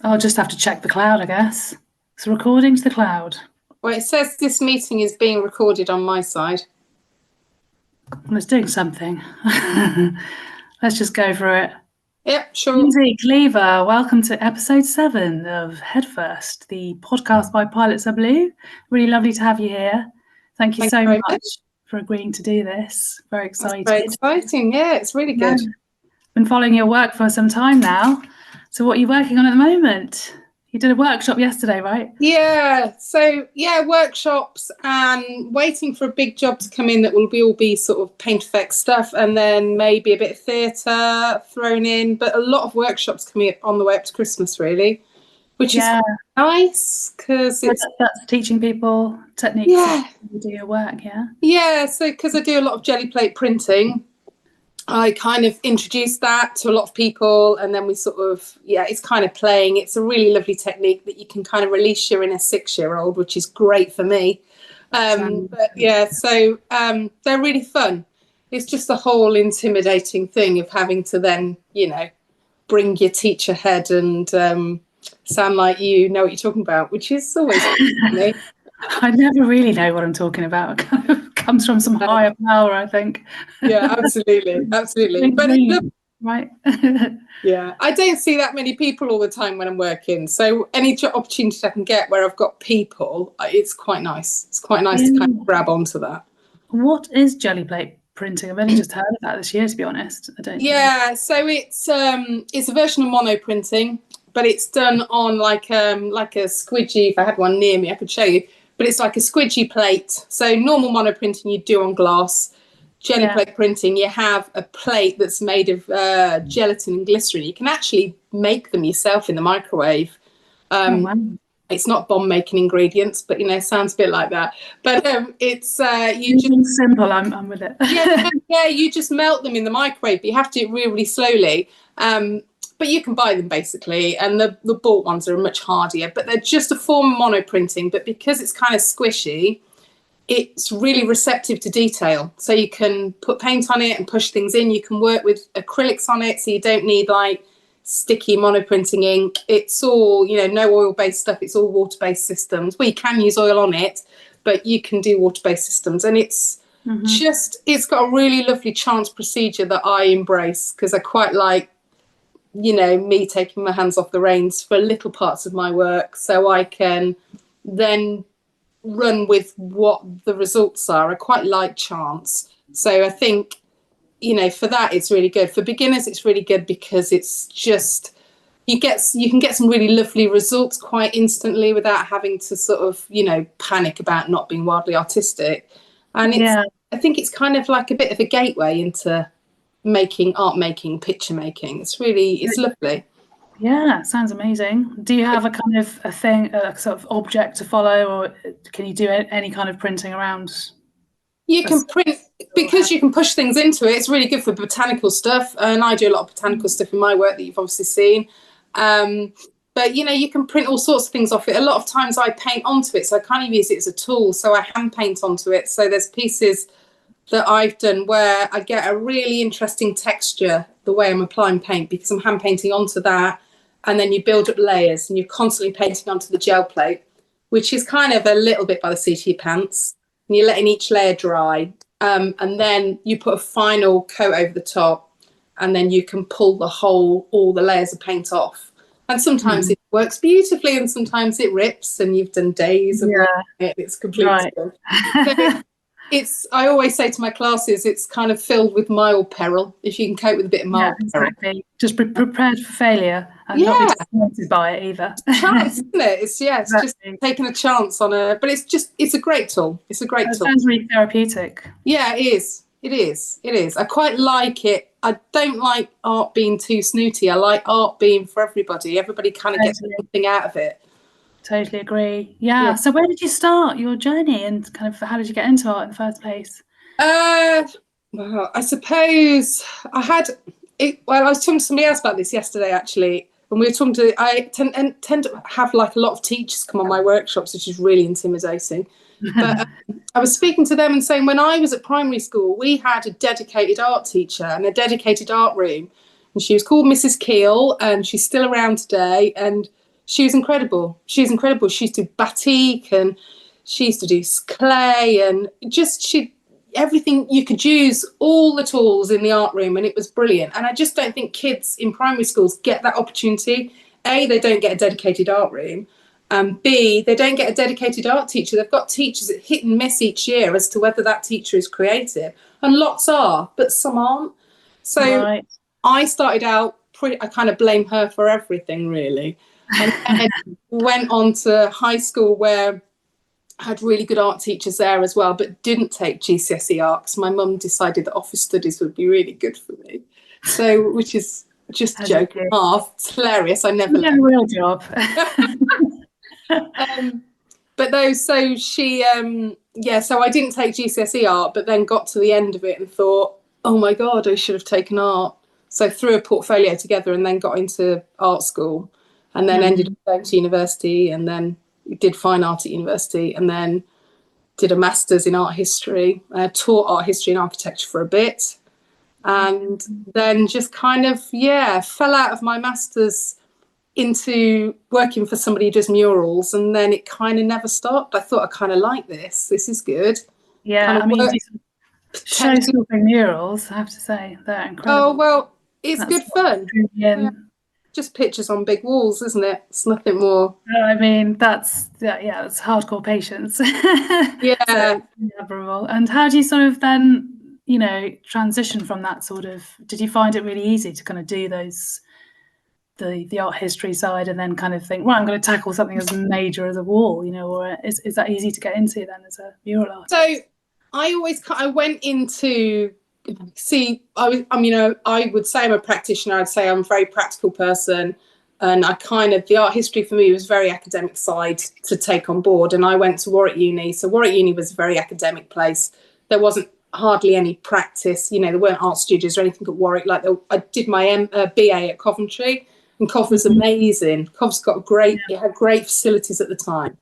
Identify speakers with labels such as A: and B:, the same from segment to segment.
A: I'll just have to check the cloud, I guess. It's a recording to the cloud.
B: Well, it says this meeting is being recorded on my side.
A: Well, it's doing something. Let's just go for it.
B: Yep, sure.
A: Lynsey Cleaver, welcome to episode 7 of Head First, the podcast by Pilots Are Blue. Really lovely to have you here. Thank you so much for agreeing to do this. Very excited.
B: That's very exciting. Yeah, it's really good.
A: Been following your work for some time now. So what are you working on at the moment? You did a workshop yesterday, right?
B: Yeah. So workshops and waiting for a big job to come in that will all be sort of paint effect stuff, and then maybe a bit of theatre thrown in. But a lot of workshops coming on the way up to Christmas, really, which is nice because that's
A: teaching people techniques to do your work.
B: Yeah. So because I do a lot of jelly plate printing, I kind of introduced that to a lot of people, and then we sort of, it's kind of playing. It's a really lovely technique that you can kind of release your inner 6-year-old, which is great for me. But so they're really fun. It's just the whole intimidating thing of having to then, bring your teacher head and sound like you know what you're talking about, which is always funny.
A: I never really know what I'm talking about. It comes from some higher power, I think.
B: Yeah, absolutely. But
A: right.
B: Yeah, I don't see that many people all the time when I'm working. So any opportunity I can get where I've got people, it's quite nice. It's quite nice to kind of grab onto that.
A: What is jelly plate printing? I've only just heard of that this year, to be honest. I don't.
B: Yeah, so it's a version of mono printing, but it's done on like a squidgy. If I had one near me, I could show you. But it's like a squidgy plate. So normal mono printing you do on glass. Jelly plate printing, you have a plate that's made of gelatin and glycerin. You can actually make them yourself in the microwave. It's not bomb making ingredients, but sounds a bit like that. But it's you just
A: simple. I'm with it.
B: You just melt them in the microwave, but you have to do it really, really slowly. But you can buy them basically, and the bought ones are much hardier. But they're just a form of mono printing. But because it's kind of squishy, it's really receptive to detail. So you can put paint on it and push things in. You can work with acrylics on it, so you don't need like sticky monoprinting ink. It's all, no oil-based stuff. It's all water-based systems. Well, you can use oil on it, but you can do water-based systems. And it's it's got a really lovely chance procedure that I embrace because I quite like, me taking my hands off the reins for little parts of my work so I can then run with what the results are. I quite like chance. So I think, for that, it's really good. For beginners, it's really good because it's just, you can get some really lovely results quite instantly without having to sort of, panic about not being wildly artistic. And I think it's kind of like a bit of a gateway into art making, picture making. It's lovely.
A: Yeah, sounds amazing. Do you have a kind of a thing, a sort of object to follow, or can you do any kind of printing around?
B: You can print, because you can push things into it. It's really good for botanical stuff, and I do a lot of botanical stuff in my work that you've obviously seen. But you can print all sorts of things off it. A lot of times I paint onto it, so I kind of use it as a tool. So I hand paint onto it. So there's pieces that I've done where I get a really interesting texture the way I'm applying paint because I'm hand painting onto that. And then you build up layers and you're constantly painting onto the gel plate, which is kind of a little bit by the seat of your pants. And you're letting each layer dry. And then you put a final coat over the top, and then you can pull all the layers of paint off. And sometimes it works beautifully and sometimes it rips and you've done days of work. It's completely I always say to my classes, it's kind of filled with mild peril if you can cope with a bit of mild peril.
A: Just be prepared for failure and not be disappointed by it either.
B: Chance, isn't it? It's just taking a chance on but it's a great tool. It's a great tool.
A: It sounds really therapeutic.
B: Yeah, it is. It is. I quite like it. I don't like art being too snooty. I like art being for everybody. Everybody kind of gets something out of it.
A: Totally agree. Yeah. So where did you start your journey and kind of how did you get into art in the first place?
B: Well, I suppose I had it. Well, I was talking to somebody else about this yesterday, actually. When we were talking I tend to have like a lot of teachers come on my workshops, which is really intimidating. But I was speaking to them and saying when I was at primary school, we had a dedicated art teacher and a dedicated art room. And she was called Mrs. Keel, and she's still around today. And She was incredible. She used to do batik, and she used to do clay, and just everything you could use, all the tools in the art room, and it was brilliant. And I just don't think kids in primary schools get that opportunity. A, they don't get a dedicated art room, and B, they don't get a dedicated art teacher. They've got teachers that hit and miss each year as to whether that teacher is creative, and lots are, but some aren't. So I started out I kind of blame her for everything, really. And then went on to high school, where I had really good art teachers there as well, but didn't take GCSE art because my mum decided that office studies would be really good for me. So, which is just a joke and a half. It's hilarious. I never
A: learned a real job.
B: But those, so she, so I didn't take GCSE art, but then got to the end of it and thought, oh my God, I should have taken art. So threw a portfolio together and then got into art school, and then ended up going to university, and then did fine art at university, and then did a master's in art history. Taught art history and architecture for a bit, and then just kind of, fell out of my master's into working for somebody who does murals, and then it kind of never stopped. I thought, I kind of like this. This is good.
A: Yeah,
B: kind of
A: I mean, show-stopping murals, I have to say. They're incredible.
B: Oh, well, it's good fun. Yeah. Just pictures on big walls, isn't it? It's nothing more.
A: I mean, that's hardcore patience.
B: Yeah.
A: So, and how do you sort of then, transition from that sort of, did you find it really easy to kind of do those, the art history side, and then kind of think, right, I'm going to tackle something as major as a wall, or is that easy to get into then as a mural artist?
B: So I went into, I would say I'm a practitioner. I'd say I'm a very practical person, and the art history for me was very academic side to take on board. And I went to Warwick Uni. So Warwick Uni was a very academic place. There wasn't hardly any practice. There weren't art studios or anything at Warwick. Like I did my BA at Coventry, and Cov was amazing. Cov's got it had great facilities at the time,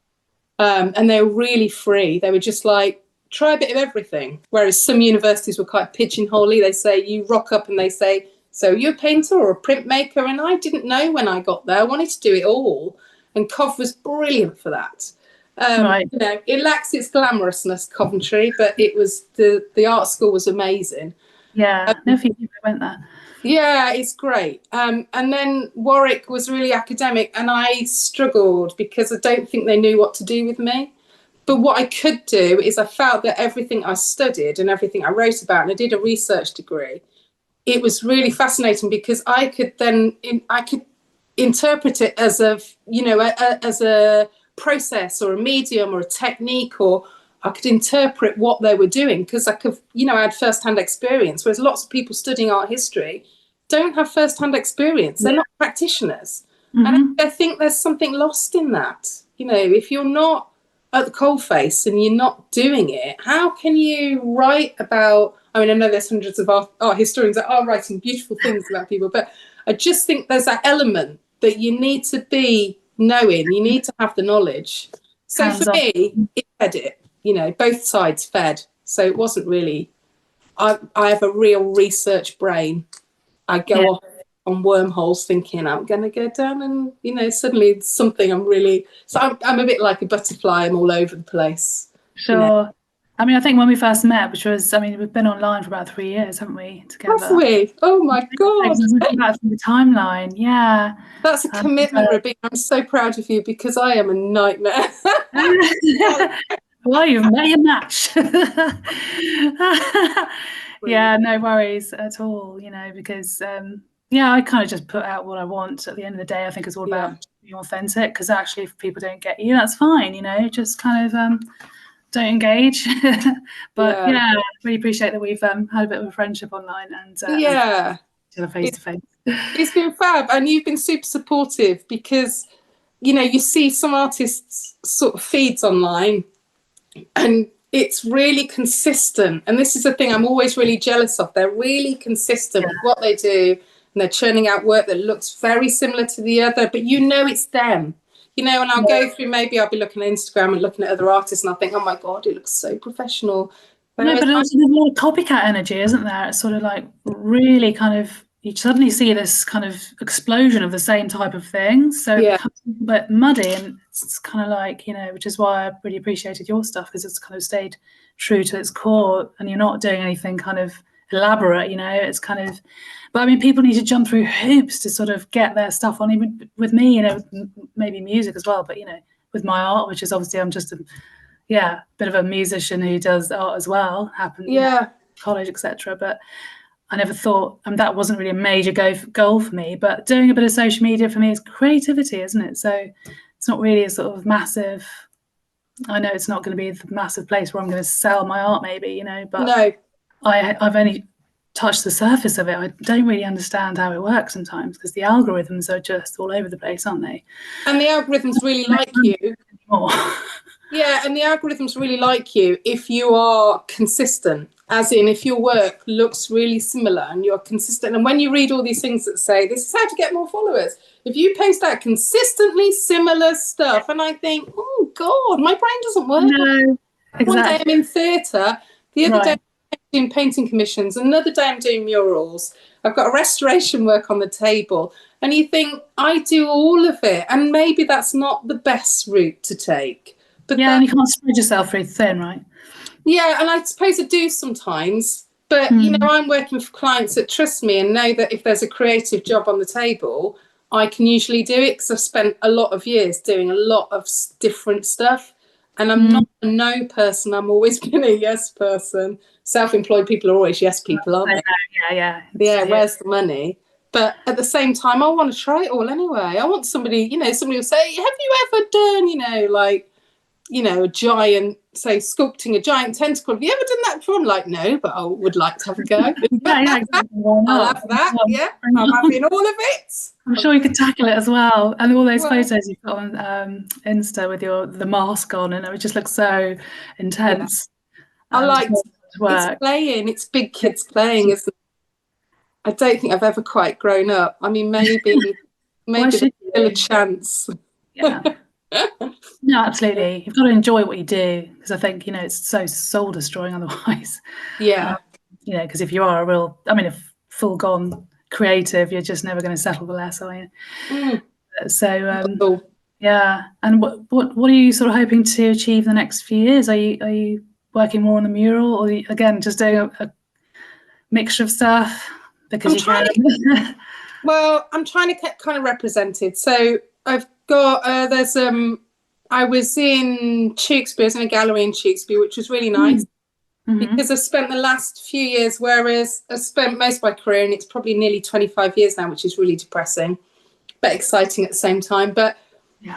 B: and they were really free. They were just like, try a bit of everything. Whereas some universities were quite pigeonholey. They say, you rock up and they say, so you're a painter or a printmaker? And I didn't know when I got there. I wanted to do it all. And Cov was brilliant for that. It lacks its glamorousness, Coventry, but it was the art school was amazing.
A: Yeah, no few people went there.
B: Yeah, it's great. And then Warwick was really academic, and I struggled because I don't think they knew what to do with me. But what I could do is I felt that everything I studied and everything I wrote about, and I did a research degree, it was really fascinating because I could interpret it as as a process or a medium or a technique, or I could interpret what they were doing because I had first-hand experience, whereas lots of people studying art history don't have first-hand experience. They're not practitioners. And I think there's something lost in that. If you're not at the coalface and you're not doing it, how can you write about, I know there's hundreds of art historians that are writing beautiful things about people, but I just think there's that element that you need to be knowing, you need to have the knowledge. So for me, it fed it, both sides fed. So it wasn't really, I have a real research brain. I go off on wormholes thinking I'm going to go down and, suddenly it's something so I'm a bit like a butterfly. I'm all over the place.
A: Sure. I think when we first met, which was, we've been online for about 3 years, haven't we, together?
B: Have we? Oh my God.
A: That's the timeline, yeah.
B: That's a commitment, Robina. I'm so proud of you because I am a nightmare.
A: Well, you've met your match. Yeah, no worries at all, because I kind of just put out what I want. At the end of the day, I think it's all about being authentic, because actually if people don't get you, that's fine, just kind of don't engage. But really appreciate that we've had a bit of a friendship online and face to face.
B: It's been fab, and you've been super supportive because you see some artists sort of feeds online and it's really consistent, and this is the thing I'm always really jealous of. They're really consistent with what they do, and they're churning out work that looks very similar to the other, but it's them. And I'll go through, maybe I'll be looking at Instagram and looking at other artists and I'll think, oh my God, it looks so professional.
A: But also there's a lot of copycat energy, isn't there? It's sort of like really kind of, you suddenly see this kind of explosion of the same type of thing. So it becomes a bit muddy, and it's kind of like, which is why I really appreciated your stuff, because it's kind of stayed true to its core, and you're not doing anything kind of elaborate, it's kind of, but I mean, people need to jump through hoops to sort of get their stuff on, even with me, maybe music as well, but with my art, which is obviously I'm just a bit of a musician who does art as well, college, etc. But I never thought, that wasn't really a major goal for me. But doing a bit of social media for me is creativity, isn't it? So it's not really a sort of massive, I know it's not going to be the massive place where I'm going to sell my art maybe, but
B: No.
A: I've only touched the surface of it. I don't really understand how it works sometimes, because the algorithms are just all over the place, aren't they?
B: And the algorithms really like you. Yeah, and the algorithms really like you if you are consistent, as in if your work looks really similar and you're consistent. And when you read all these things that say, this is how to get more followers, if you post out consistently similar stuff, and I think, oh, God, my brain doesn't work.
A: No, exactly.
B: One day I'm in theatre, the other day I'm doing painting commissions, another day I'm doing murals. I've got a restoration work on the table. And you think, I do all of it. And maybe that's not the best route to take. But
A: and you can't spread yourself very thin, right?
B: Yeah, and I suppose I do sometimes. But, I'm working for clients that trust me and know that if there's a creative job on the table, I can usually do it, because I've spent a lot of years doing a lot of different stuff. And I'm not a no person. I'm always been a yes person. Self-employed people are always yes people, aren't they?
A: Yeah.
B: Where's the money? But at the same time, I want to try it all anyway. I want somebody, somebody will say, have you ever done, a giant, say, sculpting a giant tentacle? Have you ever done that before? I'm like, no, but I would like to have a go.
A: Exactly.
B: I'll have that. Yeah, I'm having all of it.
A: I'm sure you could tackle it as well. And all those photos you've got on Insta with the mask on, and it just looks so intense.
B: I like it's playing. It's big kids playing, isn't it? I don't think I've ever quite grown up. I mean, maybe there's still a chance.
A: Yeah. No, absolutely. You've got to enjoy what you do, because I think, it's so soul destroying otherwise.
B: Yeah.
A: Because if you are a full gone creative, you're just never going to settle for less, are you? So, And what are you sort of hoping to achieve in the next few years? Are you working more on the mural, or again just doing a mixture of stuff? Because
B: I'm trying to get kind of represented. So I've got I was in Tewkesbury, I was in a gallery in Tewkesbury, which was really nice, because I've spent the last few years, whereas I spent most of my career, and it's probably nearly 25 years now, which is really depressing, but exciting at the same time. But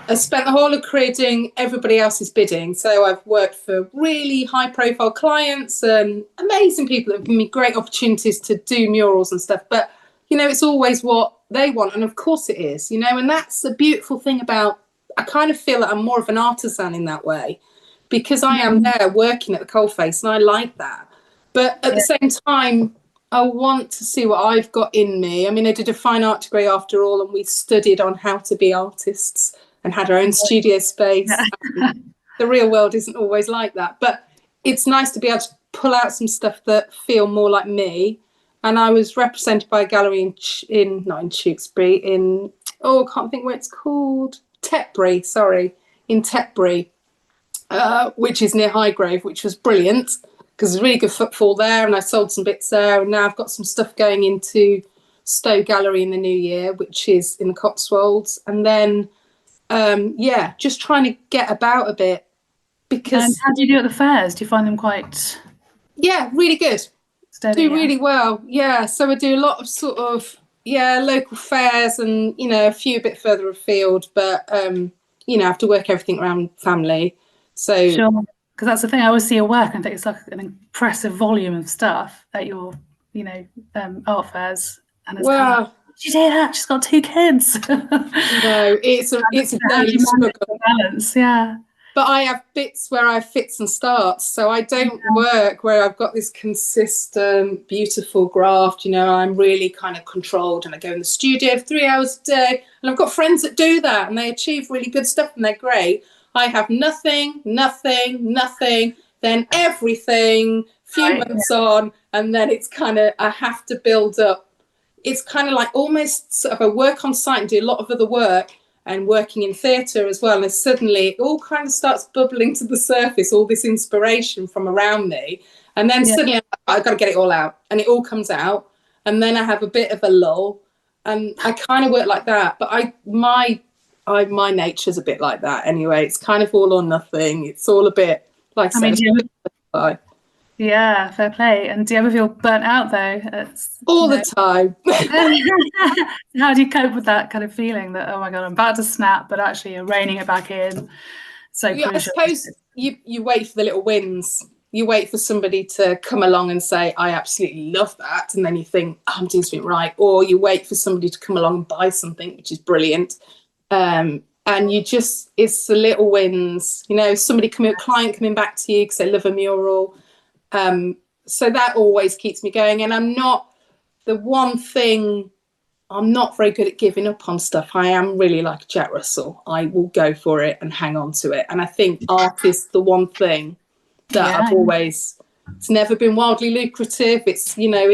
B: I spent the whole of career doing everybody else's bidding. So I've worked for really high profile clients and amazing people that have given me great opportunities to do murals and stuff. But, it's always what they want. And of course it is, and that's the beautiful thing about, I kind of feel that I'm more of an artisan in that way, because I am there working at the coalface, and I like that. But at the same time, I want to see what I've got in me. I mean, I did a fine art degree after all, and we studied on how to be artists and had our own studio space. The real world isn't always like that, but it's nice to be able to pull out some stuff that feel more like me. And I was represented by a gallery not in Tewkesbury, I can't think where it's called, in Tetbury, which is near Highgrove, which was brilliant, because there's really good footfall there, and I sold some bits there, and now I've got some stuff going into Stowe Gallery in the new year, which is in the Cotswolds. And then just trying to get about a bit. Because
A: and how do you do at the fairs? Do you find them quite
B: really good?
A: Steady,
B: do really well. So I do a lot of sort of local fairs, and a few a bit further afield, but I have to work everything around family. So
A: sure, because that's the thing, I always see your work and think it's like an impressive volume of stuff at your art fairs, and it's kind of, she did that, she's got 2 kids.
B: No, it's a daily struggle.
A: Balance,
B: But I have bits where I have fits and starts, so I don't work where I've got this consistent, beautiful graft. I'm really kind of controlled, and I go in the studio for 3 hours a day, and I've got friends that do that, and they achieve really good stuff, and they're great. I have nothing, then everything, few months on, and then it's kind of, I have to build up, it's kind of like almost sort of a work on site and do a lot of other work and working in theatre as well. And suddenly it all kind of starts bubbling to the surface, all this inspiration from around me. And then suddenly I've got to get it all out, and it all comes out. And then I have a bit of a lull, and I kind of work like that. But my nature's a bit like that anyway. It's kind of all or nothing. It's all a bit like
A: yeah, fair play. And do you ever feel burnt out though?
B: All the time.
A: How do you cope with that kind of feeling that, oh my God, I'm about to snap, but actually you're reining it back in? So crucial.
B: I suppose you wait for the little wins. You wait for somebody to come along and say, I absolutely love that. And then you think, oh, I'm doing something right. Or you wait for somebody to come along and buy something, which is brilliant. And you just, it's the little wins, you know, client coming back to you because they love a mural. So that always keeps me going. And I'm not very good at giving up on stuff. I am really like Jack Russell. I will go for it and hang on to it. And I think art is the one thing that I've always, it's never been wildly lucrative. It's, you know,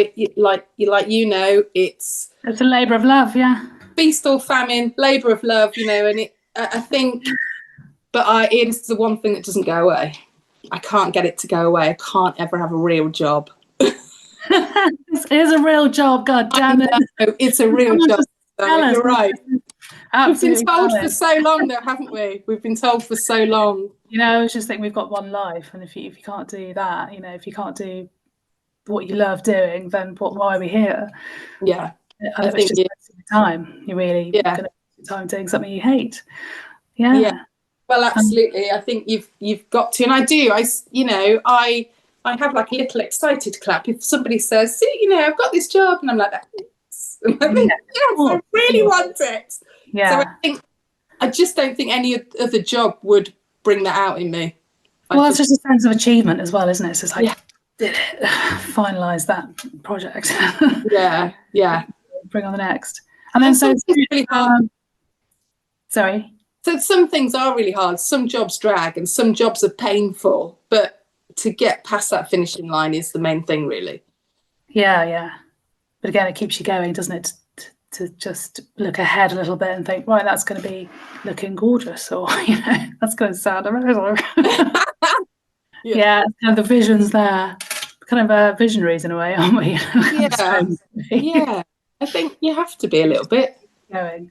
B: it's
A: a labour of love. Yeah.
B: Feast or famine, labour of love, you know, and I think, but it is the one thing that doesn't go away. I can't get it to go away. I can't ever have a real job.
A: It is a real job, God damn it.
B: It's a real job. You're right.
A: Absolutely.
B: We've been told for so long though, haven't we? We've been told for so long.
A: You know, I was just thinking we've got one life, and if you can't do that, you know, if you can't do what you love doing, then why are we here?
B: Yeah.
A: I think it's just wasting your time. You're really going to waste your time doing something you hate. Yeah.
B: Well, absolutely. I think you've got to, and I do. I have like a little excited clap if somebody says, "See, you know, I've got this job," and I'm like, "Yes," and I think, "Yes, I really want it."
A: Yeah.
B: So I just don't think any other job would bring that out in me.
A: Well, it's just a sense of achievement as well, isn't it? So it's like, did it, finalise that project.
B: Yeah.
A: Bring on the next. And then so it's really hard. Sorry.
B: So some things are really hard. Some jobs drag and some jobs are painful. But to get past that finishing line is the main thing, really.
A: Yeah. But again, it keeps you going, doesn't it? To just look ahead a little bit and think, right, that's going to be looking gorgeous, or, you know, that's going to sound amazing. Yeah, kind of the visions there. Kind of visionaries in a way, aren't we?
B: Yeah. I think you have to be a little bit
A: going.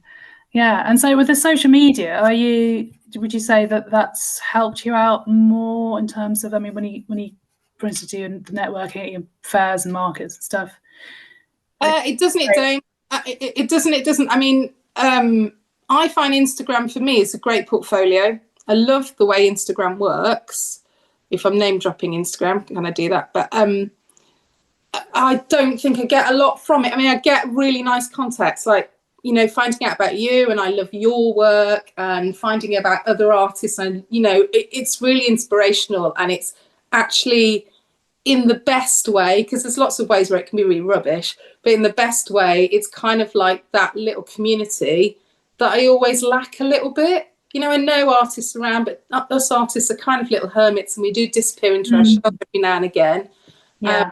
A: Yeah, and so with the social media, would you say that that's helped you out more in terms of, I mean, when you for instance, do the networking at your fairs and markets and stuff?
B: It doesn't. It doesn't. I mean, I find Instagram for me is a great portfolio. I love the way Instagram works. If I'm name dropping Instagram, can I do that? But I don't think I get a lot from it. I mean, I get really nice contacts, like, you know, finding out about you, and I love your work, and finding out about other artists, and, you know, it's really inspirational, and it's actually in the best way, because there's lots of ways where it can be really rubbish, but in the best way, it's kind of like that little community that I always lack a little bit. You know, I know artists around, but us artists are kind of little hermits, and we do disappear into our shop every now and again.
A: Yeah.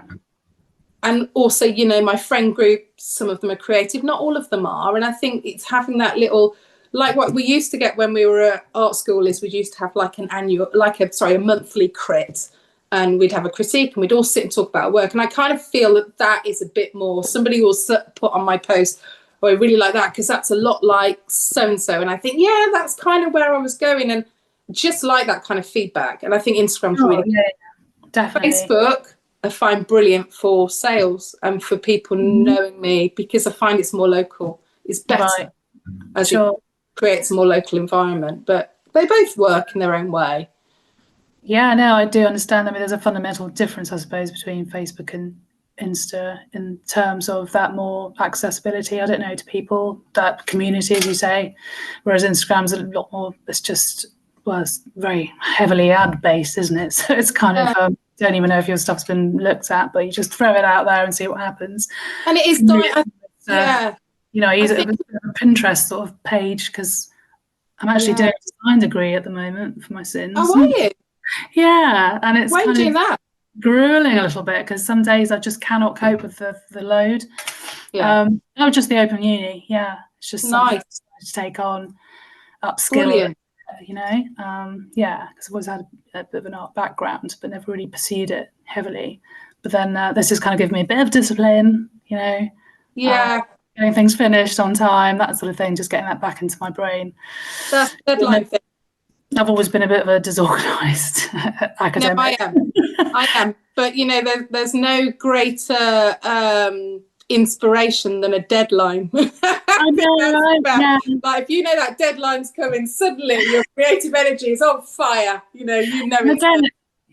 B: And also, you know, my friend group, some of them are creative, not all of them are. And I think it's having that little, like what we used to get when we were at art school is we used to have like a monthly crit. And we'd have a critique and we'd all sit and talk about our work. And I kind of feel that is a bit more, somebody will put on my post, oh, I really like that because that's a lot like so-and-so. And I think, yeah, that's kind of where I was going. And just like that kind of feedback. And I think Instagram's really good.
A: Definitely.
B: Facebook, I find brilliant for sales and for people knowing me, because I find it's more local. It's better as it creates a more local environment. But they both work in their own way.
A: Yeah, no, I do understand. I mean, there's a fundamental difference, I suppose, between Facebook and Insta in terms of that more accessibility, I don't know, to people, that community, as you say, whereas Instagram's a lot more, it's very heavily ad-based, isn't it? So it's kind of, don't even know if your stuff's been looked at, but you just throw it out there and see what happens.
B: And it is,
A: you know, I use it as a Pinterest sort of page, because I'm actually doing a design degree at the moment for my sins.
B: Oh, are you?
A: Yeah, and it's
B: kind of
A: grueling a little bit, because some days I just cannot cope with the load. Oh, just the Open Uni. Yeah, it's just something to take on, upskill.
B: Brilliant.
A: Because I've always had a bit of an art background, but never really pursued it heavily. But then this has kind of given me a bit of discipline, getting things finished on time, that sort of thing, just getting that back into my brain.
B: That's deadline thing.
A: I've always been a bit of a disorganised academic.
B: No, I am. But, there's no greater inspiration than a deadline.
A: I know,
B: right? Like, if you know that deadline's coming, suddenly your creative energy is on fire.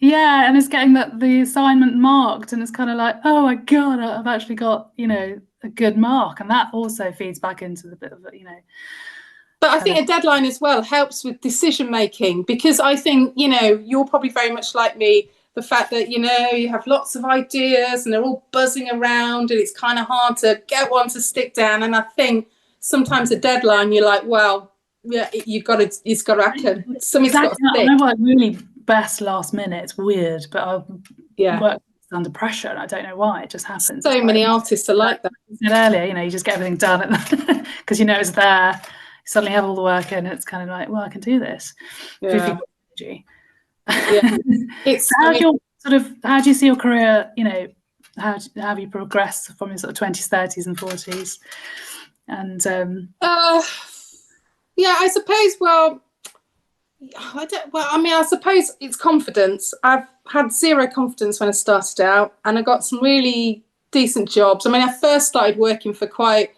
A: Yeah, and it's getting the assignment marked, and it's kind of like, oh my God, I've actually got, a good mark. And that also feeds back into the bit of,
B: But I think a deadline as well helps with decision making, because I think, you're probably very much like me. The fact that, you have lots of ideas and they're all buzzing around and it's kind of hard to get one to stick down. And I think sometimes a deadline, you're like, well, yeah, it's got to happen. Something's got to stick.
A: I work really best last minute. It's weird, but I work under pressure and I don't know why. It just happens.
B: So many artists are like that.
A: I said earlier, you just get everything done because it's there. You suddenly have all the work in. It's kind of like, well, I can do this.
B: Yeah.
A: It's how do you see your career? How have you progressed from your sort of 20s, 30s, and 40s? And
B: I suppose. Well, I suppose it's confidence. I've had zero confidence when I started out, and I got some really decent jobs. I mean, I first started working for quite.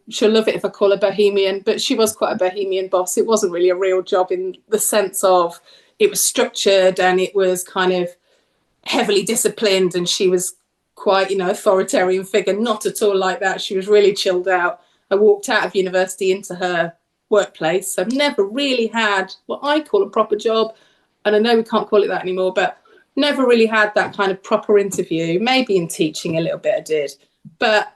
B: She'll love it if I call her bohemian, but she was quite a bohemian boss. It wasn't really a real job in the sense of it was structured and it was kind of heavily disciplined, and she was quite, authoritarian figure. Not at all like that. She was really chilled out. I walked out of university into her workplace. I've never really had what I call a proper job, and I know we can't call it that anymore, but never really had that kind of proper interview. Maybe in teaching a little bit I did, but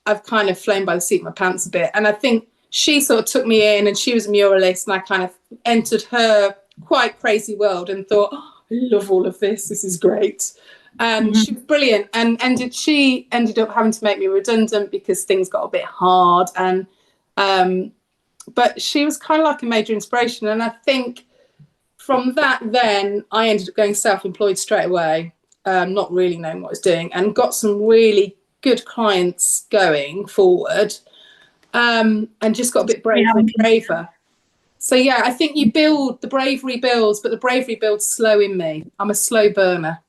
B: I've kind of flown by the seat of my pants a bit. And I think she sort of took me in, and she was a muralist, and I kind of entered her quite crazy world and thought, oh, I love all of this. This is great. And she was brilliant. And she ended up having to make me redundant because things got a bit hard. And but she was kind of like a major inspiration. And I think from that, then I ended up going self-employed straight away, not really knowing what I was doing, and got some really good clients going forward, and just got a bit braver. So I think you build, the bravery builds, but the bravery builds slow in me. I'm a slow burner,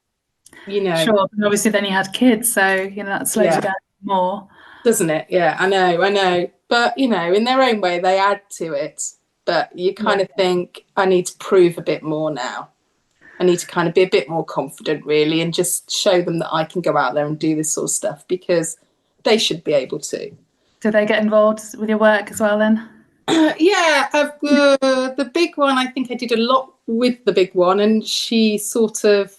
A: Sure, and obviously then you had kids, so that slows you down more,
B: doesn't it? Yeah, I know. But in their own way, they add to it. But you kind of think, I need to prove a bit more now. I need to kind of be a bit more confident, really, and just show them that I can go out there and do this sort of stuff, because they should be able to.
A: Do they get involved with your work as well then?
B: The big one, I think I did a lot with the big one, and she sort of,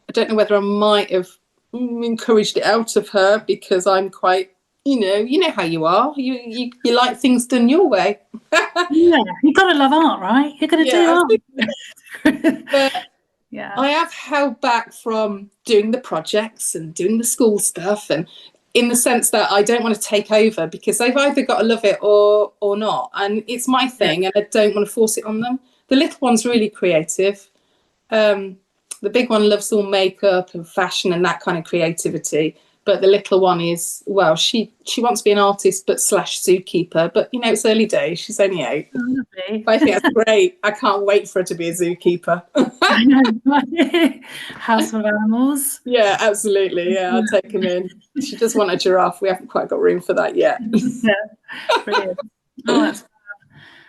B: I don't know whether I might have encouraged it out of her, because I'm quite, you know how you are. You like things done your way.
A: You've got to love art, right? You're going to do art.
B: But I have held back from doing the projects and doing the school stuff, and in the sense that I don't want to take over, because they've either got to love it or not. And it's my thing, and I don't want to force it on them. The little one's really creative. The big one loves all makeup and fashion and that kind of creativity. But the little one is, well, she wants to be an artist, but / zookeeper. But, it's early days. She's only 8.
A: Oh,
B: but I think that's great. I can't wait for her to be a zookeeper.
A: I know. House full of animals.
B: Yeah, absolutely. Yeah, I'll take him in. She does want a giraffe. We haven't quite got room for that yet.
A: Brilliant. Oh, that's fab.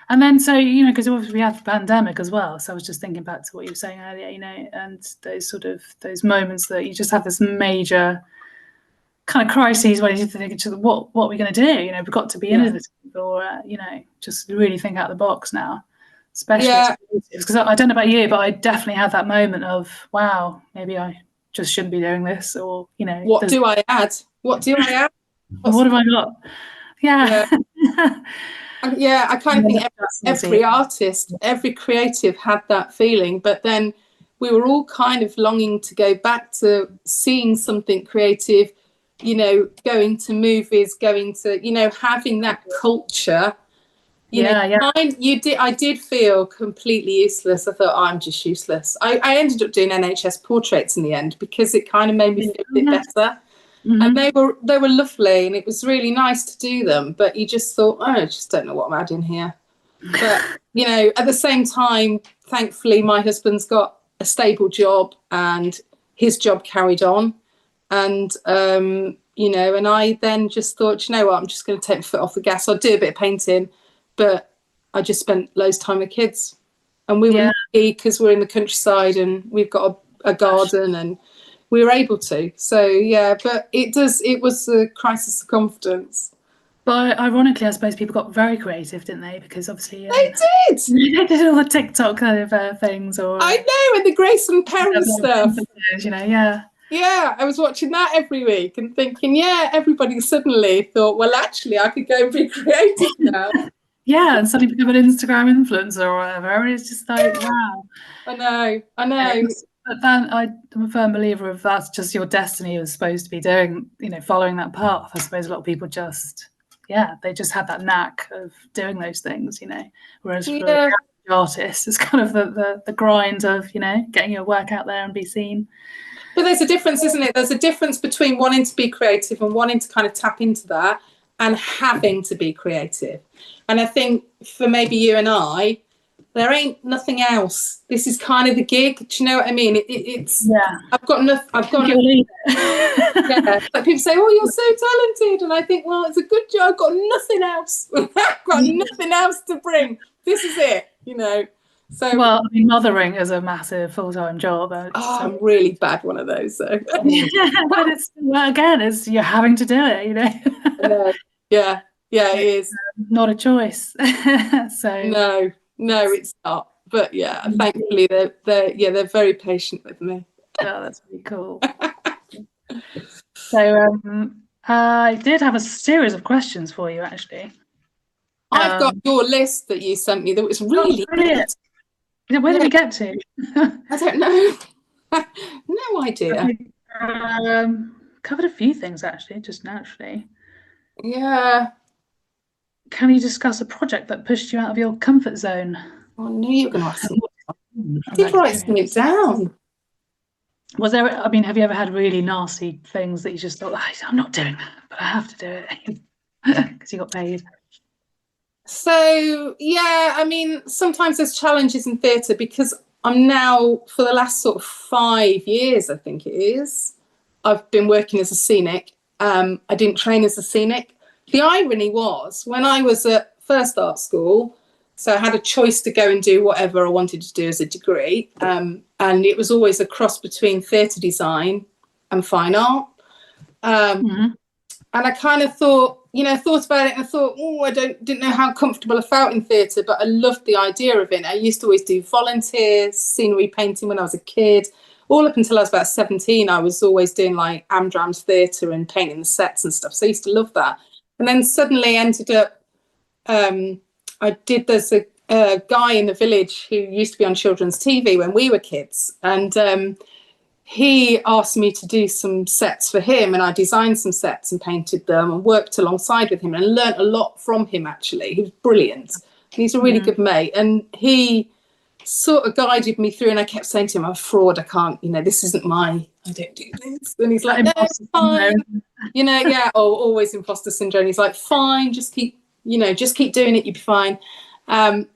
A: And then, so, because obviously we had the pandemic as well. So I was just thinking back to what you were saying earlier, and those moments that you just have this major kind of crises where you think, what are we going to do? We've got to be innovative, or just really think out the box now, especially because I don't know about you, but I definitely had that moment of, wow, maybe I just shouldn't be doing this, or
B: what do I add? What have
A: I got?
B: I kind of think every artist, every creative had that feeling, but then we were all kind of longing to go back to seeing something creative you know, going to movies, going to, you know, having that culture. I did feel completely useless. I thought, oh, I'm just useless. I ended up doing NHS portraits in the end because it kind of made me feel a bit better. And they were lovely, and it was really nice to do them. But you just thought, oh, I just don't know what I'm adding here. But, you know, at the same time, thankfully, my husband's got a stable job and his job carried on. And, you know, and I then just thought, you know what, I'm just going to take my foot off the gas. I'll do a bit of painting. But I just spent loads of time with kids. And we were lucky because we're in the countryside and we've got a garden and we were able to. So, yeah, but it was a crisis of confidence.
A: But ironically, I suppose people got very creative, didn't they? Because obviously
B: they did.
A: They did all the TikTok kind of things, or
B: I know, and the Grace and Perry stuff.
A: You know,
B: yeah. I was watching that every week and thinking, everybody suddenly thought, well, actually, I could go and be creative now.
A: Yeah, and suddenly become an Instagram influencer or whatever. And it's just like, wow.
B: I know.
A: But then I'm a firm believer of that's just your destiny. You're supposed to be doing, you know, following that path. I suppose a lot of people just, they just had that knack of doing those things, you know. Whereas for the artist, it's kind of the grind of, you know, getting your work out there and be seen.
B: But there's a difference, isn't it? There's a difference between wanting to be creative and wanting to kind of tap into that and having to be creative. And I think for maybe you and I, there ain't nothing else. This is kind of the gig. Do you know what I mean? It's I've got enough. Like people say, oh, you're so talented. And I think, well, it's a good job. I've got nothing else. I've got nothing else to bring. This is it, you know. So,
A: well, I mean, mothering is a massive full-time job.
B: I'm really bad one of those. So.
A: But it's you're having to do it, you know.
B: Yeah, it is
A: not a choice. So
B: no, it's not. But thankfully they're very patient with me.
A: Oh, that's really cool. So I did have a series of questions for you, actually.
B: I've got your list that you sent me that was really good.
A: Where did we get to?
B: I don't know. No idea.
A: Covered a few things, actually, just naturally.
B: Yeah.
A: Can you discuss a project that pushed you out of your comfort zone?
B: I knew you were going to ask me. I did write something down.
A: Was there, I mean, have you ever had really nasty things that you just thought, I'm not doing that, but I have to do it because you got paid?
B: So, I mean, sometimes there's challenges in theatre because I'm now, for the last sort of 5 years, I think it is, I've been working as a scenic. I didn't train as a scenic. The irony was, when I was at first art school, so I had a choice to go and do whatever I wanted to do as a degree, and it was always a cross between theatre design and fine art. And I kind of thought about it, and I thought, I didn't know how comfortable I felt in theatre, but I loved the idea of it. I used to always do volunteers, scenery painting when I was a kid. All up until I was about 17, I was always doing like Amdram's theatre and painting the sets and stuff. So I used to love that. And then suddenly ended up, there's a guy in the village who used to be on children's TV when we were kids. And he asked me to do some sets for him, and I designed some sets and painted them and worked alongside with him and learnt a lot from him, actually. He was brilliant. And he's a really good mate. And he sort of guided me through, and I kept saying to him, I'm a fraud, I can't, this isn't I don't do this. And he's like, no, it's fine. Always imposter syndrome. He's like, fine, just keep doing it, you'll be fine. And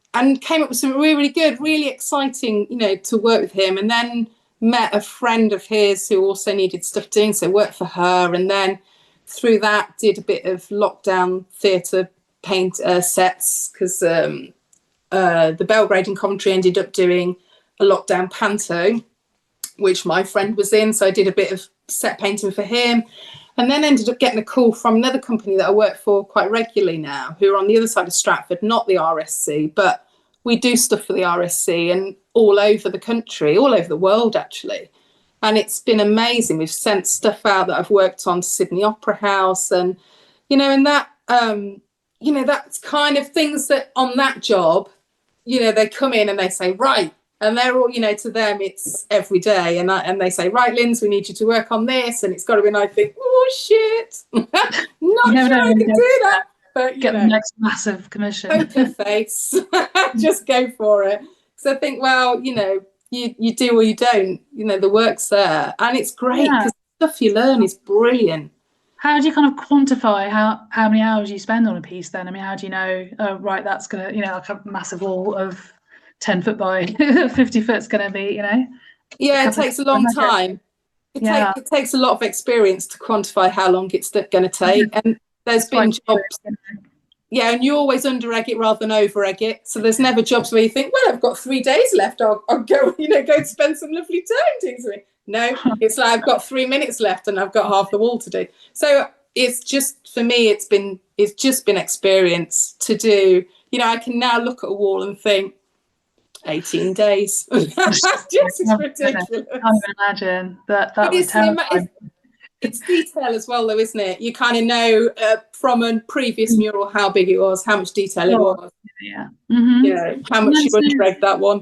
B: came up with some really, really good, really exciting, to work with him. And then met a friend of his who also needed stuff doing, so worked for her. And then through that did a bit of lockdown theatre paint sets, because the Belgrade and Coventry ended up doing a lockdown panto, which my friend was in. So I did a bit of set painting for him, and then ended up getting a call from another company that I work for quite regularly now, who are on the other side of Stratford, not the RSC, but we do stuff for the RSC and all over the country, all over the world, actually. And it's been amazing. We've sent stuff out that I've worked on to Sydney Opera House, and, and that, that's kind of things that on that job, they come in and they say, right, And they're all, you know, to them it's every day, and they say, right, Lyns, we need you to work on this, and it's got to be. And I think, oh shit, not sure I can do that, but you
A: get
B: know,
A: the next massive commission.
B: poker face, just go for it. So I think, well, you know, you do or you don't. You know, the work's there, and it's great because the stuff you learn is brilliant.
A: How do you kind of quantify how many hours you spend on a piece then? I mean, how do you know, right, that's going to, you know, like a massive wall of 10 foot by 50 foot's going to be, you know?
B: Yeah, it takes a long time. It takes a lot of experience to quantify how long it's going to take. And there's been jobs, and you always under egg it rather than over egg it. So there's never jobs where you think, well, I've got 3 days left. I'll go, you know, go spend some lovely time doing something. No, it's like I've got 3 minutes left and I've got half the wall to do. So it's just, for me, it's just been experience to do. You know, I can now look at a wall and think 18 days. Just ridiculous.
A: I can't even imagine that was terrifying.
B: It's detail as well, though, isn't it? You kind of know from a previous mural how big it was, how much detail it was.
A: Yeah.
B: Yeah, how much you under-egged that one.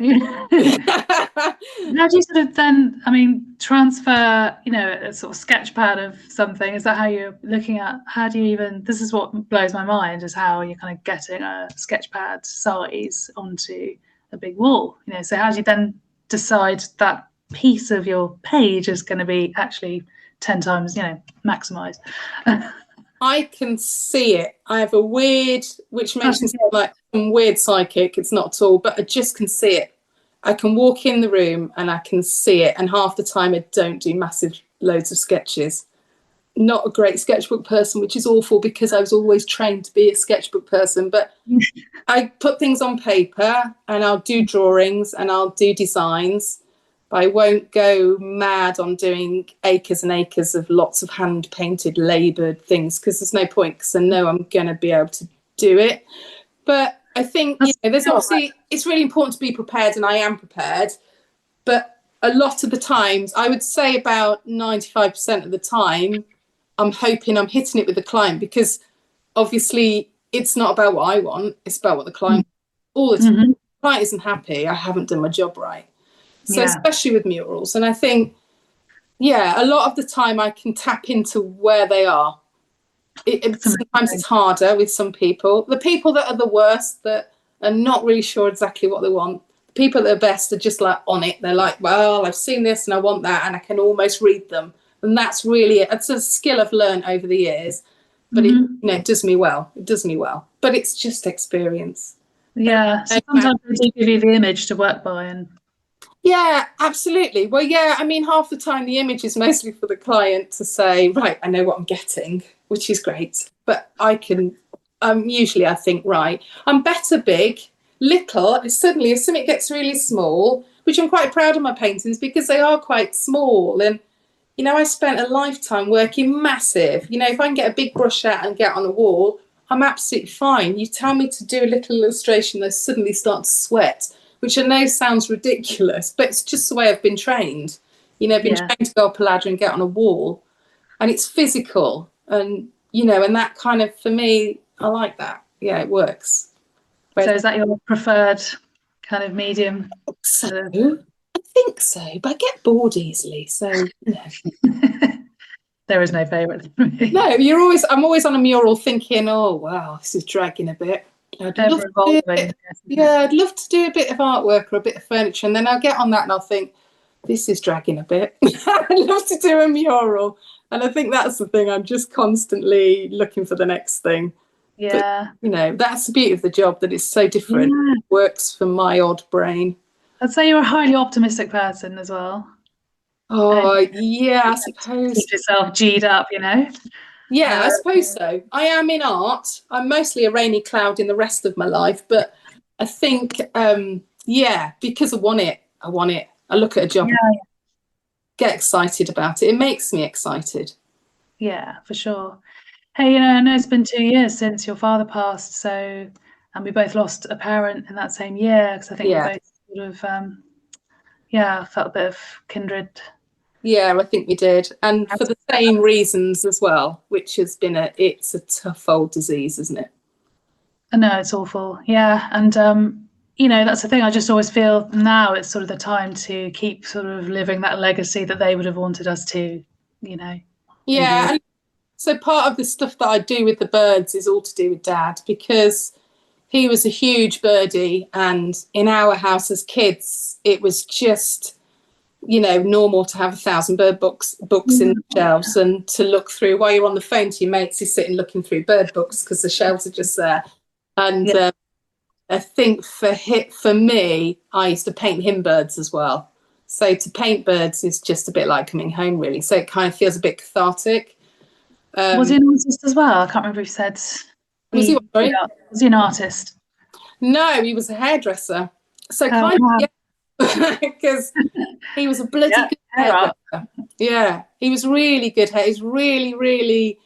A: How do you sort of then, I mean, transfer, you know, a sort of sketch pad of something? Is that how you're looking at, how do you even, this is what blows my mind, is how you're kind of getting a sketch pad size onto a big wall, you know? So how do you then decide that piece of your page is going to be actually 10 times, you know, maximized?
B: I can see it. I have a weird, which makes me sound like some weird psychic. It's not at all, but I just can see it. I can walk in the room and I can see it. And half the time I don't do massive loads of sketches. Not a great sketchbook person, which is awful because I was always trained to be a sketchbook person. But I put things on paper and I'll do drawings and I'll do designs. But I won't go mad on doing acres and acres of lots of hand-painted, laboured things because there's no point, because I know I'm going to be able to do it. But I think, you know, there's obviously, it's really important to be prepared, and I am prepared. But a lot of the times, I would say about 95% of the time, I'm hoping I'm hitting it with the client, because obviously it's not about what I want, it's about what the client all the time. If the client isn't happy, I haven't done my job right. So especially with murals. And I think, a lot of the time I can tap into where they are. Sometimes it's harder with some people. The people that are the worst, that are not really sure exactly what they want. The people that are best are just like on it. They're like, well, I've seen this and I want that, and I can almost read them. And that's really, it's a skill I've learned over the years. But it does me well. It does me well. But it's just experience.
A: Yeah. So sometimes they do give you the image to work by. And
B: yeah, absolutely. Well, yeah, I mean, half the time the image is mostly for the client to say, right, I know what I'm getting, which is great. But I can, usually I think, right, I'm better big, little. Suddenly, if something gets really small, which I'm quite proud of my paintings because they are quite small. And, you know, I spent a lifetime working massive. You know, if I can get a big brush out and get on a wall, I'm absolutely fine. You tell me to do a little illustration, they suddenly start to sweat, which I know sounds ridiculous, but it's just the way I've been trained. You know, I've been trained to go up a ladder and get on a wall, and it's physical. And, you know, and that kind of, for me, I like that. Yeah, it works.
A: So is that your preferred kind of medium?
B: So, I think so, but I get bored easily. So, you know.
A: There is no favourite for me.
B: No, I'm always on a mural thinking, oh, wow, this is dragging a bit. I'd love to do a bit of artwork or a bit of furniture, and then I'll get on that and I'll think, this is dragging a bit. I'd love to do a mural, and I think that's the thing. I'm just constantly looking for the next thing.
A: Yeah,
B: but, you know, that's the beauty of the job, that it's so different. It works for my odd brain.
A: I'd say you're a highly optimistic person as well.
B: Oh, yeah, I suppose.
A: Keep yourself G'd up, you know.
B: Yeah, I suppose so. I am in art. I'm mostly a rainy cloud in the rest of my life, but I think, because I want it. I look at a job, get excited about it. It makes me excited.
A: Yeah, for sure. Hey, you know, I know it's been 2 years since your father passed, and we both lost a parent in that same year, because I think we both sort of, felt a bit of kindred.
B: Yeah, I think we did. And for the same reasons as well, which has been it's a tough old disease, isn't it?
A: I know, it's awful. Yeah. And that's the thing. I just always feel now it's sort of the time to keep sort of living that legacy that they would have wanted us to,
B: Yeah. And so part of the stuff that I do with the birds is all to do with Dad, because he was a huge birdie, and in our house as kids, it was just, normal to have 1,000 bird books in the shelves, and to look through while you're on the phone to your mates, you're sitting looking through bird books because the shelves are just there. And I think for me, I used to paint him birds as well. So to paint birds is just a bit like coming home, really. So it kind of feels a bit cathartic.
A: Was he an artist as well? I can't remember if you said.
B: Was he what, sorry?
A: Was he an artist?
B: No, he was a hairdresser. So kind of, because he was a bloody good hairdresser. Yeah, he was really good. He was really, really,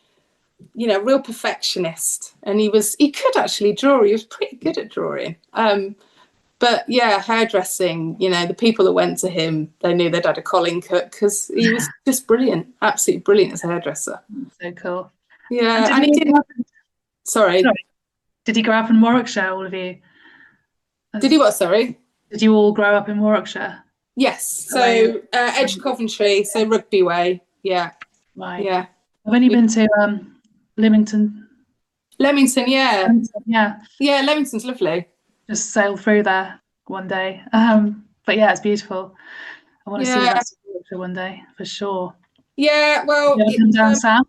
B: real perfectionist. And he could actually draw. He was pretty good at drawing. But yeah, hairdressing, the people that went to him, they knew they'd had a colling cut, because he was just brilliant, absolutely brilliant as a hairdresser.
A: So cool.
B: Yeah, and he did. Sorry.
A: Did he grow up in Warwickshire, all of you?
B: Did he what, sorry?
A: Did you all grow up in Warwickshire?
B: Yes. So Edge Coventry, so Rugby Way. Yeah.
A: Right.
B: Yeah.
A: I've only been to Leamington.
B: Leamington, yeah.
A: Yeah.
B: Yeah, Leamington's lovely.
A: Just sailed through there one day. But yeah, it's beautiful. I want to see the rest of Warwickshire one day, for sure.
B: Yeah, well.
A: You ever come down south?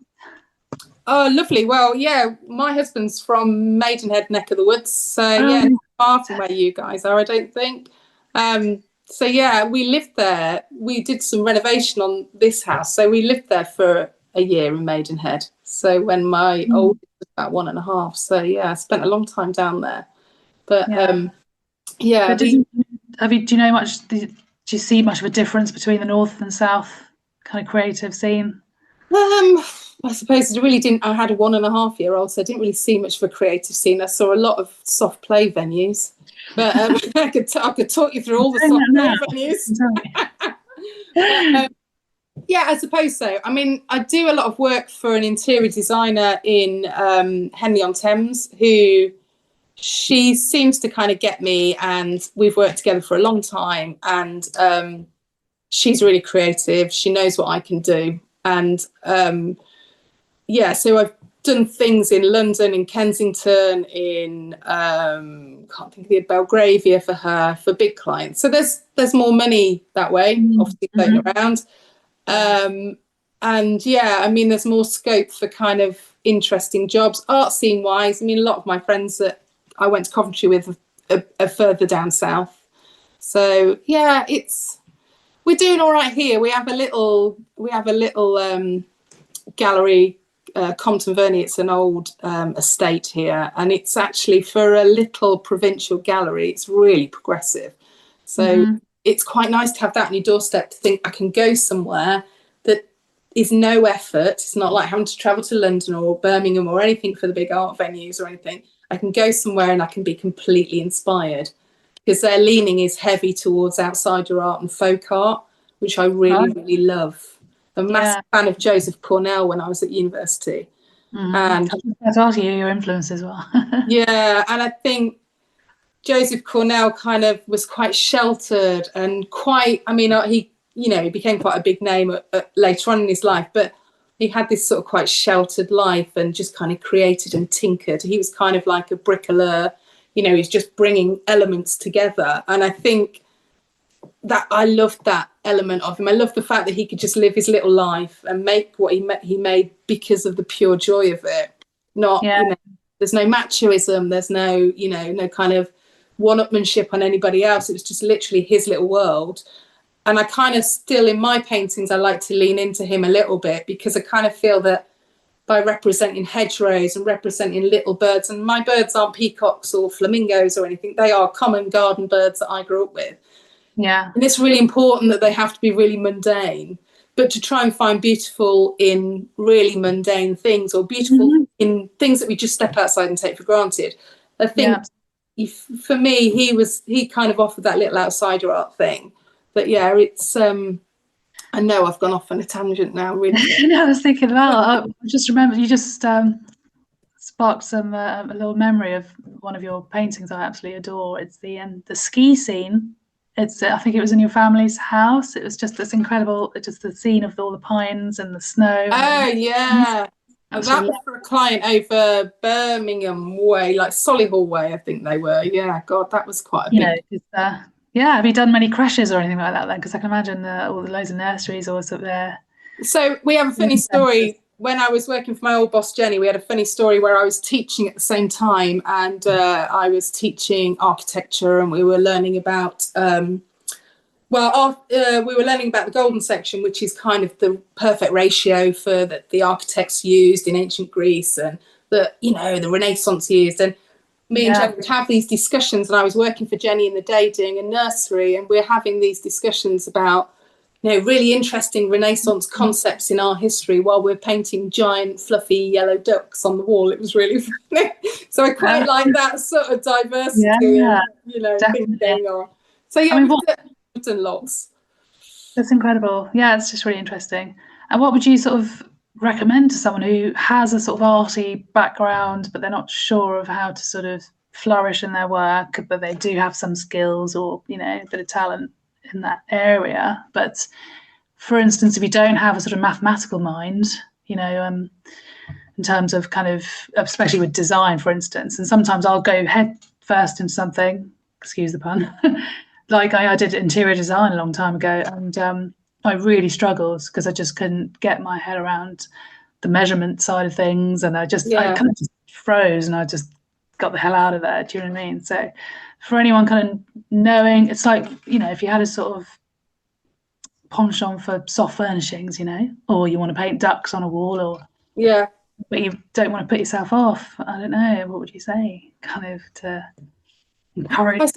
A: Oh,
B: lovely. Well, yeah, my husband's from Maidenhead neck of the woods, so not far from where you guys are, I don't think. So yeah, we lived there. We did some renovation on this house, so we lived there for a year in Maidenhead. So when my oldest was about 1.5, so yeah, I spent a long time down there. But
A: But do you know much? Do you see much of a difference between the north and south kind of creative scene?
B: I suppose I really didn't. I had a 1.5-year-old, so I didn't really see much of a creative scene. I saw a lot of soft play venues, but I could talk you through all the soft play venues. Yeah, I suppose so. I mean, I do a lot of work for an interior designer in Henley-on-Thames, who she seems to kind of get me, and we've worked together for a long time, and she's really creative. She knows what I can do. And so I've done things in London, in Kensington, in can't think of the Belgravia for her, for big clients. So there's more money that way, obviously floating around. And yeah, I mean, there's more scope for kind of interesting jobs, art scene wise. I mean, a lot of my friends that I went to Coventry with are further down south. So yeah, we're doing all right here. We have a little gallery, Compton Verney. It's an old estate here, and it's actually, for a little provincial gallery, it's really progressive. So it's quite nice to have that on your doorstep, to think I can go somewhere that is no effort. It's not like having to travel to London or Birmingham or anything for the big art venues or anything. I can go somewhere and I can be completely inspired, because their leaning is heavy towards outsider art and folk art, which I really, really love. I'm a massive fan of Joseph Cornell when I was at university. And
A: that's also your influence as well.
B: Yeah, and I think Joseph Cornell kind of was quite sheltered and quite, I mean, he became quite a big name later on in his life, but he had this sort of quite sheltered life and just kind of created and tinkered. He was kind of like a bricoleur, he's just bringing elements together. And I think that I loved that element of him. I love the fact that he could just live his little life and make what he made because of the pure joy of it. Not, there's no machoism, there's no, no kind of one-upmanship on anybody else. It was just literally his little world. And I kind of still, in my paintings, I like to lean into him a little bit, because I kind of feel that by representing hedgerows and representing little birds, and my birds aren't peacocks or flamingos or anything, they are common garden birds that I grew up with.
A: Yeah.
B: And it's really important that they have to be really mundane, but to try and find beautiful in really mundane things, or beautiful in things that we just step outside and take for granted. I think for me, he kind of offered that little outsider art thing. But yeah, it's I know I've gone off on a tangent now, really.
A: No, I was thinking, well, I just remember you just sparked some a little memory of one of your paintings I absolutely adore. It's the ski scene. It's I think it was in your family's house. It was just this incredible, just the scene of all the pines and the snow.
B: Oh yeah. And that was for a client over Birmingham way, like Solihull way, I think they were. Yeah, God, that was quite a big.
A: Yeah, have you done many crashes or anything like that then? Because I can imagine all the loads of nurseries always up there.
B: So we have a funny story. When I was working for my old boss, Jenny, we had a funny story where I was teaching at the same time, and I was teaching architecture, and we were learning about, we were learning about the golden section, which is kind of the perfect ratio for that the architects used in ancient Greece and the Renaissance used. And me and Jenny would have these discussions, and I was working for Jenny in the day doing a nursery, and we're having these discussions about really interesting Renaissance concepts in our history while we're painting giant fluffy yellow ducks on the wall. It was really funny. So I quite like that sort of diversity of, things going on. So we've done lots.
A: That's incredible. Yeah, it's just really interesting. And what would you sort of recommend to someone who has a sort of arty background, but they're not sure of how to sort of flourish in their work, but they do have some skills or, a bit of talent in that area? But for instance, if you don't have a sort of mathematical mind, in terms of kind of, especially with design, for instance, and sometimes I'll go head first into something, excuse the pun, like I did interior design a long time ago, and I really struggled because I just couldn't get my head around the measurement side of things, and I kind of just froze, and I just got the hell out of there. Do you know what I mean? So for anyone kind of knowing, it's like, if you had a sort of penchant for soft furnishings, or you want to paint ducks on a wall, but you don't want to put yourself off, I don't know, what would you say, kind of to encourage?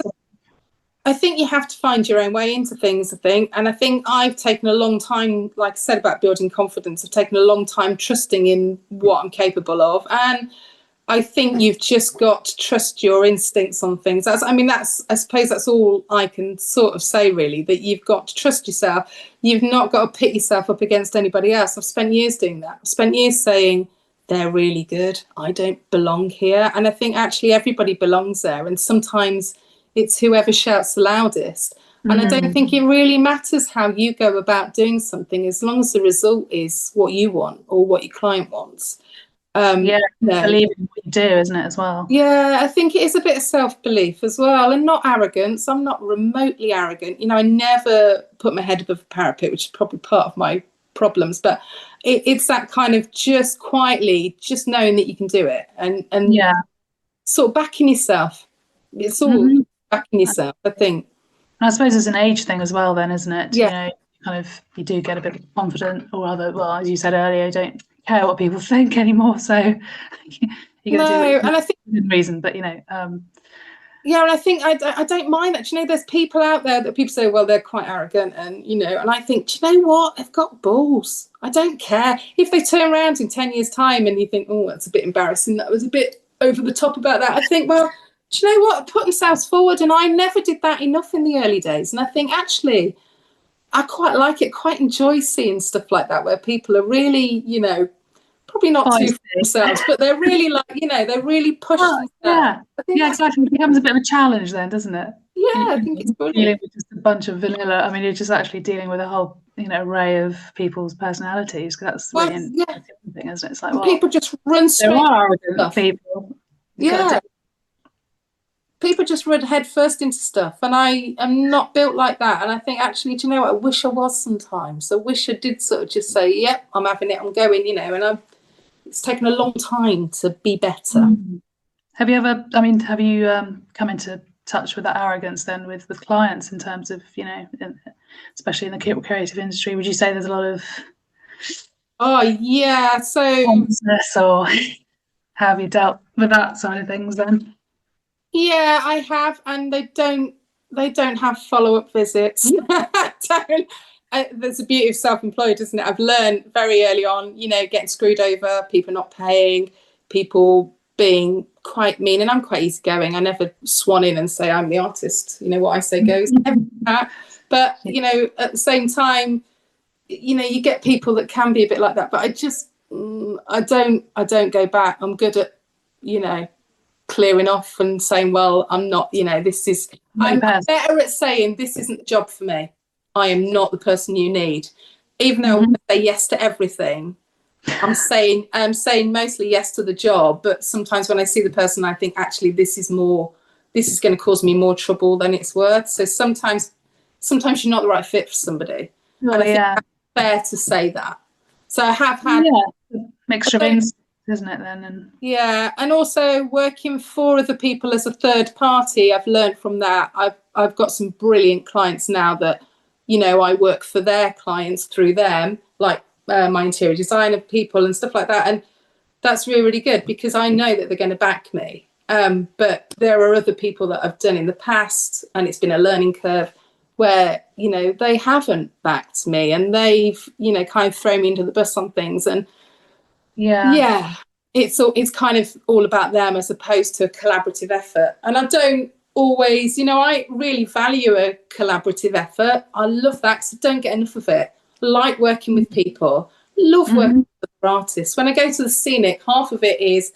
B: I think you have to find your own way into things, and I think I've taken a long time, like I said about building confidence, I've taken a long time trusting in what I'm capable of, and I think you've just got to trust your instincts on things. I suppose that's all I can sort of say, really, that you've got to trust yourself. You've not got to pit yourself up against anybody else. I've spent years doing that. I've spent years saying, they're really good, I don't belong here. And I think actually everybody belongs there. And sometimes it's whoever shouts the loudest. And I don't think it really matters how you go about doing something, as long as the result is what you want or what your client wants.
A: Believe in what you do, isn't it, as well?
B: Yeah, I think it is a bit of self-belief as well, and not arrogance. I'm not remotely arrogant. I never put my head above a parapet, which is probably part of my problems, but it's that kind of just quietly, just knowing that you can do it, and sort of backing yourself. It's all backing yourself, I think.
A: And I suppose it's an age thing as well then, isn't it? Yeah. You do get a bit confident, or rather, well, as you said earlier, you don't care what people think anymore, so you're going to do it, and I think within reason, but and
B: I think I don't mind that. There's people out there that people say, well, they're quite arrogant, and and I think, do you know what, they've got balls. I don't care if they turn around in 10 years time and you think, oh, that's a bit embarrassing, that was a bit over the top about that. I think, well, do you know what, put themselves forward, and I never did that enough in the early days, and I think actually I quite like it, quite enjoy seeing stuff like that, where people are really, probably not too for themselves, but they're really they're really pushing.
A: Yeah, exactly. It becomes a bit of a challenge then, doesn't it?
B: Yeah, I think it's brilliant.
A: Dealing with just a bunch of vanilla. I mean, you're just actually dealing with a whole, array of people's personalities. Because that's really interesting thing, isn't it? It's like,
B: people just run straight.
A: There are arrogant people.
B: Yeah. People just run head first into stuff, and I am not built like that. And I think, actually, do you know what? I wish I was sometimes. I wish I did sort of just say, yep, I'm having it, I'm going, and it's taken a long time to be better.
A: Have you come into touch with that arrogance then with clients, in terms of, especially in the creative industry? Would you say there's a lot of or how have you dealt with that side of things then?
B: Yeah, I have, and they don't have follow-up visits. There's the beauty of self-employed, isn't it? I've learned very early on, getting screwed over, people not paying, people being quite mean, and I'm quite easygoing. I never swan in and say I'm the artist. What I say goes. But at the same time, you get people that can be a bit like that. But I just I don't go back. I'm good at clearing off and saying, well, I'm not, I'm better at saying this isn't the job for me. I am not the person you need. Even though I say yes to everything, I'm saying mostly yes to the job. But sometimes when I see the person, I think, actually, this is going to cause me more trouble than it's worth. So sometimes you're not the right fit for somebody.
A: Well,
B: and I think it's fair to say that. So I have had
A: mixture of instincts, isn't it then?
B: And also working for other people as a third party, I've learned from that. I've got some brilliant clients now that, I work for their clients through them, like my interior designer people and stuff like that. And that's really, really good because I know that they're going to back me. But there are other people that I've done in the past, and it's been a learning curve where, they haven't backed me and they've, kind of thrown me into the bus on things. And it's kind of all about them as opposed to a collaborative effort. And I don't always, I really value a collaborative effort. I love that because I don't get enough of it. I like working with people. Love working with other artists. When I go to the Scenic, half of it is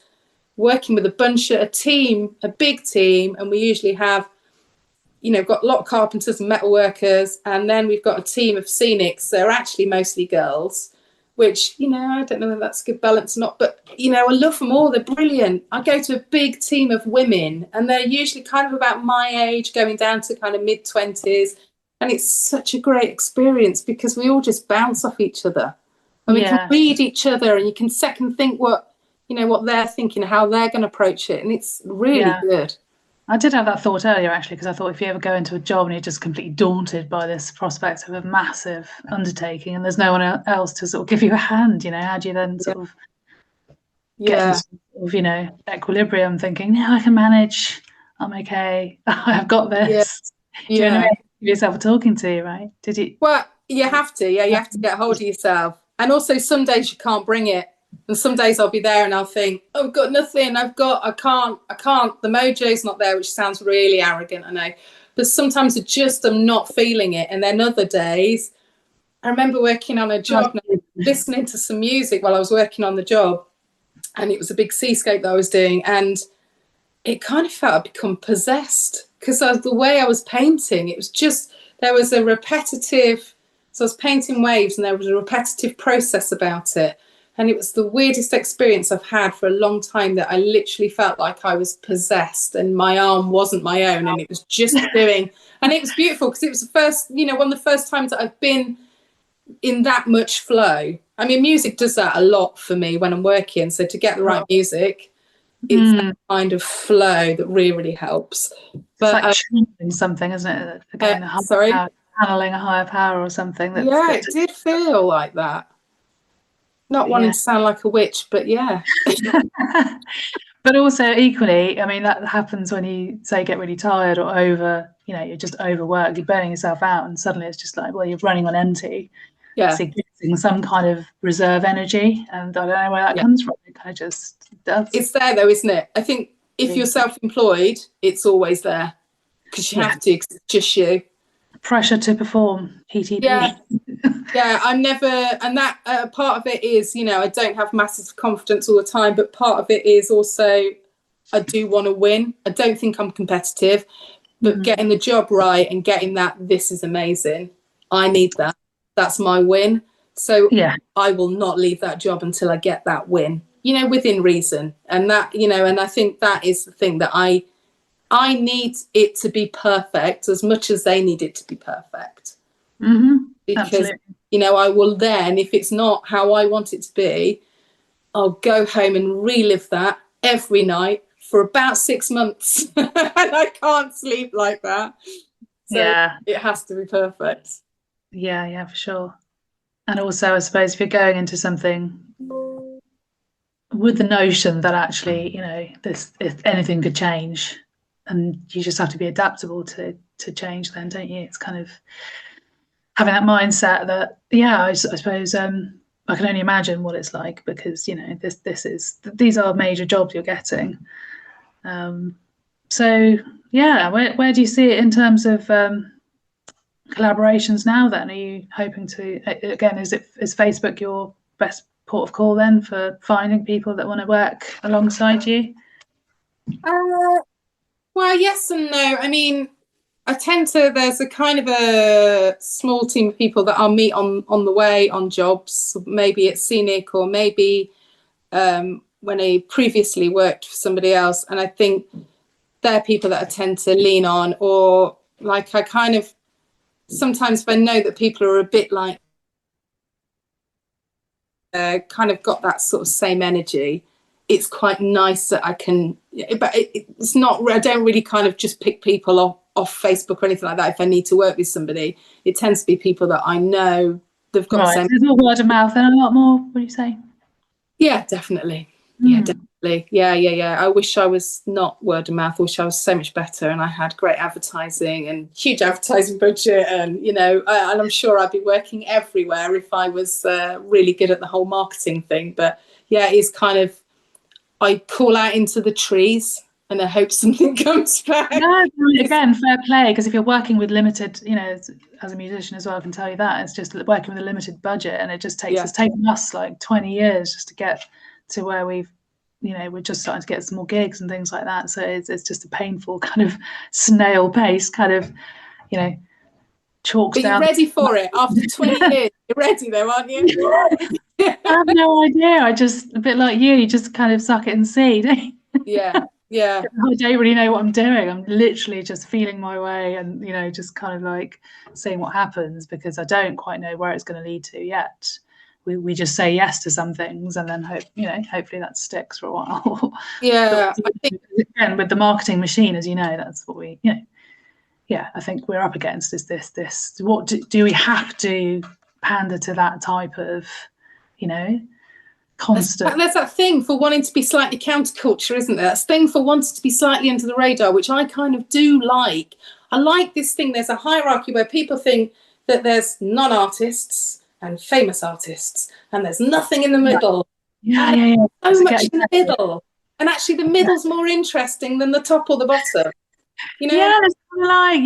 B: working with a team, a big team, and we usually have, got a lot of carpenters and metal workers, and then we've got a team of Scenics. They're actually mostly girls, which, I don't know whether that's a good balance or not, but, I love them all. They're brilliant. I go to a big team of women, and they're usually kind of about my age, going down to kind of mid-20s, and it's such a great experience because we all just bounce off each other. And we can read each other, and you can second think what they're thinking, how they're going to approach it. And it's really good.
A: I did have that thought earlier, actually, because I thought if you ever go into a job and you're just completely daunted by this prospect of a massive undertaking and there's no one else to sort of give you a hand, how do you then sort of get into sort of, equilibrium, thinking, I can manage, I'm okay, I've got this. Do you know what I mean? Give yourself a talking to, right? Did you?
B: Well, you have to, you have to get hold of yourself. And also some days you can't bring it. And some days I'll be there and I'll think, I've got nothing. I can't. The mojo's not there, which sounds really arrogant, I know. But sometimes I'm not feeling it. And then other days, I remember working on a job, listening to some music while I was working on the job. And it was a big seascape that I was doing. And it kind of felt I'd become possessed because the way I was painting, it was just, there was a repetitive, so I was painting waves and there was a repetitive process about it. And it was the weirdest experience I've had for a long time, that I literally felt like I was possessed and my arm wasn't my own and it was just doing. And it was beautiful because it was the first, one of the first times that I've been in that much flow. I mean, music does that a lot for me when I'm working. So to get the right music, it's that kind of flow that really, really helps. But
A: it's like channeling something, isn't it? Again, channeling a higher power or something.
B: It did feel like that. Not wanting to sound like a witch, but
A: But also equally, I mean, that happens when you say get really tired or you're just overworked, you're burning yourself out, and suddenly it's just like, well, you're running on empty. So you're getting some kind of reserve energy, and I don't know where that comes from. It kind of just does.
B: It's there though, isn't it? I think if you're self-employed, it's always there because you have to. It's just you.
A: Pressure to perform, PTP.
B: I'm never, and that part of it is, I don't have massive confidence all the time, but part of it is also I do want to win. I don't think I'm competitive, but getting the job right and getting that, this is amazing. I need that. That's my win. So I will not leave that job until I get that win, within reason. And that, and I think that is the thing that I need it to be perfect as much as they need it to be perfect. Because, absolutely. I will then, if it's not how I want it to be, I'll go home and relive that every night for about 6 months. And I can't sleep like that. So it has to be perfect.
A: Yeah, for sure. And also, I suppose if you're going into something with the notion that actually, if anything could change, and you just have to be adaptable to change then, don't you? It's kind of having that mindset that, I suppose I can only imagine what it's like because, these are major jobs you're getting. So, where do you see it in terms of collaborations now then? Are you hoping to, again, is Facebook your best port of call then for finding people that want to work alongside you?
B: Well, yes and no. I mean, there's a kind of a small team of people that I'll meet on the way on jobs. Maybe it's scenic, or maybe when I previously worked for somebody else. And I think they're people that I tend to lean on, or like I kind of, sometimes if I know that people are a bit like, kind of got that sort of same energy, it's quite nice that I can, but it's not, I don't really kind of just pick people off Facebook or anything like that. If I need to work with somebody, it tends to be people that I know, they've got the same.
A: There's more word of mouth and a lot more, what do you say?
B: Yeah, definitely. Yeah, definitely. Yeah. I wish I was not word of mouth. I wish I was so much better and I had great advertising and huge advertising budget, and and I'm sure I'd be working everywhere if I was really good at the whole marketing thing. But yeah, it is kind of, I call out into the trees and I hope something comes back.
A: No, again, fair play, because if you're working with limited, as a musician as well, I can tell you that it's just working with a limited budget, and it just takes it's taken us like 20 years just to get to where we're just starting to get some more gigs and things like that. So it's just a painful kind of snail pace, kind of, chalks
B: but
A: down.
B: You're ready for it after 20 years. You're ready though, aren't you?
A: I have no idea. I just, a bit like you just kind of suck it and see, don't you?
B: Yeah.
A: I don't really know what I'm doing. I'm literally just feeling my way and, just kind of like seeing what happens, because I don't quite know where it's going to lead to yet. We just say yes to some things and then hopefully that sticks for a while.
B: Yeah.
A: I think, again, with the marketing machine, as you know, that's what we, I think we're up against is this. What do we have to pander to that type of, constant?
B: There's that thing for wanting to be slightly counterculture, isn't there? That's thing for wanting to be slightly under the radar, which I kind of do like. I like this thing. There's a hierarchy where people think that there's non-artists and famous artists, and there's nothing in the middle.
A: Yeah.
B: So much in the middle. And actually the middle's more interesting than the top or the bottom.
A: Yeah, it's like,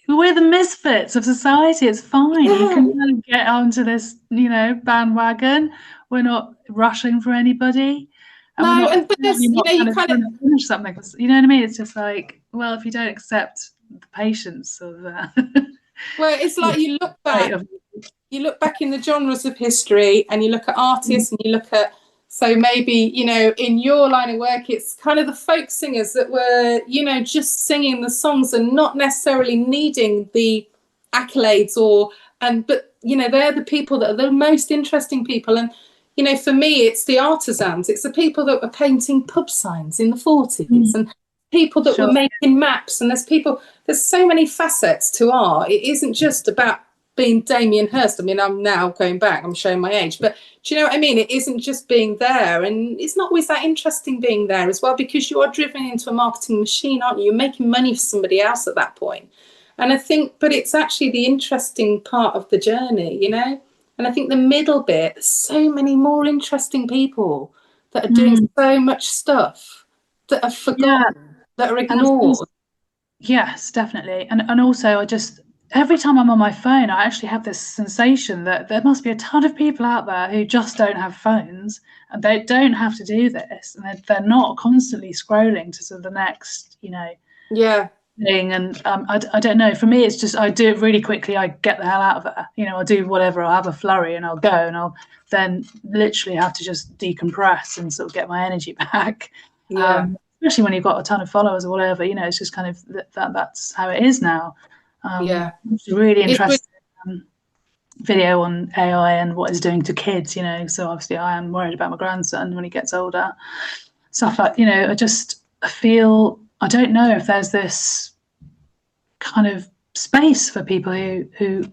A: we're the misfits of society. It's fine. You can kind of get onto this, bandwagon. We're not rushing for anybody. And
B: but there's, you kind of
A: finish something. You know what I mean? It's just like, well, if you don't accept the patience of
B: well, it's like you look back in the genres of history and you look at artists and you look at, so maybe, in your line of work, it's kind of the folk singers that were, just singing the songs and not necessarily needing the accolades but they're the people that are the most interesting people. And, for me, it's the artisans. It's the people that were painting pub signs in the 40s and people that were making maps. And there's so many facets to art. It isn't just about being Damien Hirst. I mean, I'm now going back, I'm showing my age, but do you know what I mean? It isn't just being there, and it's not always that interesting being there as well, because you are driven into a marketing machine, aren't you? You're making money for somebody else at that point. And I think, but it's actually the interesting part of the journey, and I think the middle bit, there's so many more interesting people that are doing so much stuff that are forgotten, that are ignored.
A: Yes, definitely. And also every time I'm on my phone, I actually have this sensation that there must be a ton of people out there who just don't have phones, and they don't have to do this, and they're not constantly scrolling to sort of the next, thing. And I don't know. For me, it's just I do it really quickly. I get the hell out of there. I'll do whatever. I'll have a flurry and I'll go, and I'll then literally have to just decompress and sort of get my energy back.
B: Yeah.
A: Especially when you've got a ton of followers or whatever. It's just kind of that's how it is now. It's a really interesting video on AI and what it's doing to kids, so obviously I am worried about my grandson when he gets older. Stuff like, I feel, I don't know if there's this kind of space for people who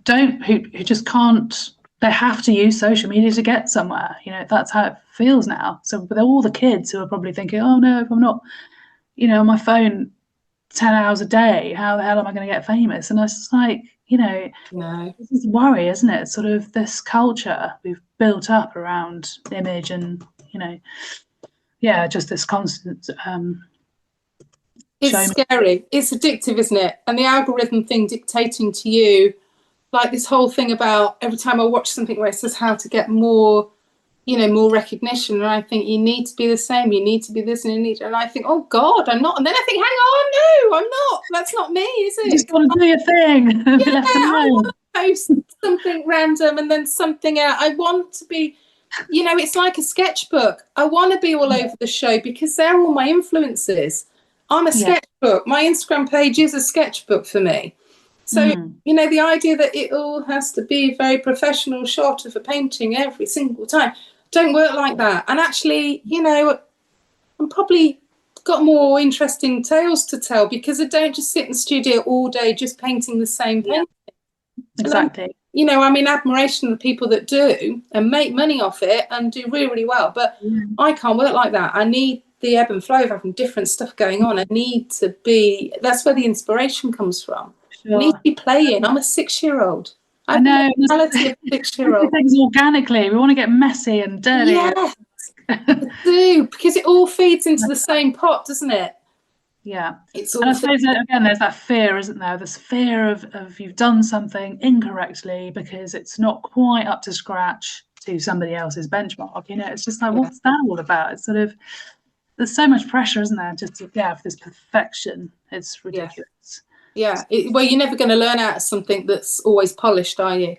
A: just can't, they have to use social media to get somewhere. That's how it feels now. So with all the kids who are probably thinking, oh no, if I'm not, on my phone 10 hours a day, how the hell am I going to get famous? And it's just like,
B: no.
A: This is worry, isn't it? Sort of this culture we've built up around image and, just this constant.
B: It's scary. It's addictive, isn't it? And the algorithm thing dictating to you, like this whole thing about every time I watch something where it says how to get more, more recognition. And I think you need to be the same. You need to be this, and you need. And I think, oh God, I'm not. And then I think, hang on, no, I'm not. That's not me, is it?
A: You just got to do your thing.
B: Yeah, I want to post something random and then something out. I want to be, it's like a sketchbook. I want to be all over the show because they're all my influences. I'm a sketchbook. My Instagram page is a sketchbook for me. So, the idea that it all has to be a very professional shot of a painting every single time, don't work like that. And actually, I'm probably got more interesting tales to tell because I don't just sit in the studio all day just painting the same painting.
A: Exactly.
B: I'm in admiration of the people that do and make money off it and do really, really well. But I can't work like that. I need the ebb and flow of having different stuff going on. I need to be, that's where the inspiration comes from. Sure. I need to be playing. I'm a 6-year-old.
A: I know.
B: The mentality of a 6-year-old.
A: Things organically. We want to get messy and dirty.
B: Yes, I do, because it all feeds into the same pot, doesn't it?
A: Yeah. And I suppose that, again, there's that fear, isn't there? This fear of you've done something incorrectly because it's not quite up to scratch to somebody else's benchmark. It's just like, what's that all about? It's sort of, there's so much pressure, isn't there? Just to have this perfection. It's ridiculous.
B: Yeah. Well, you're never going to learn out of something that's always polished, are you?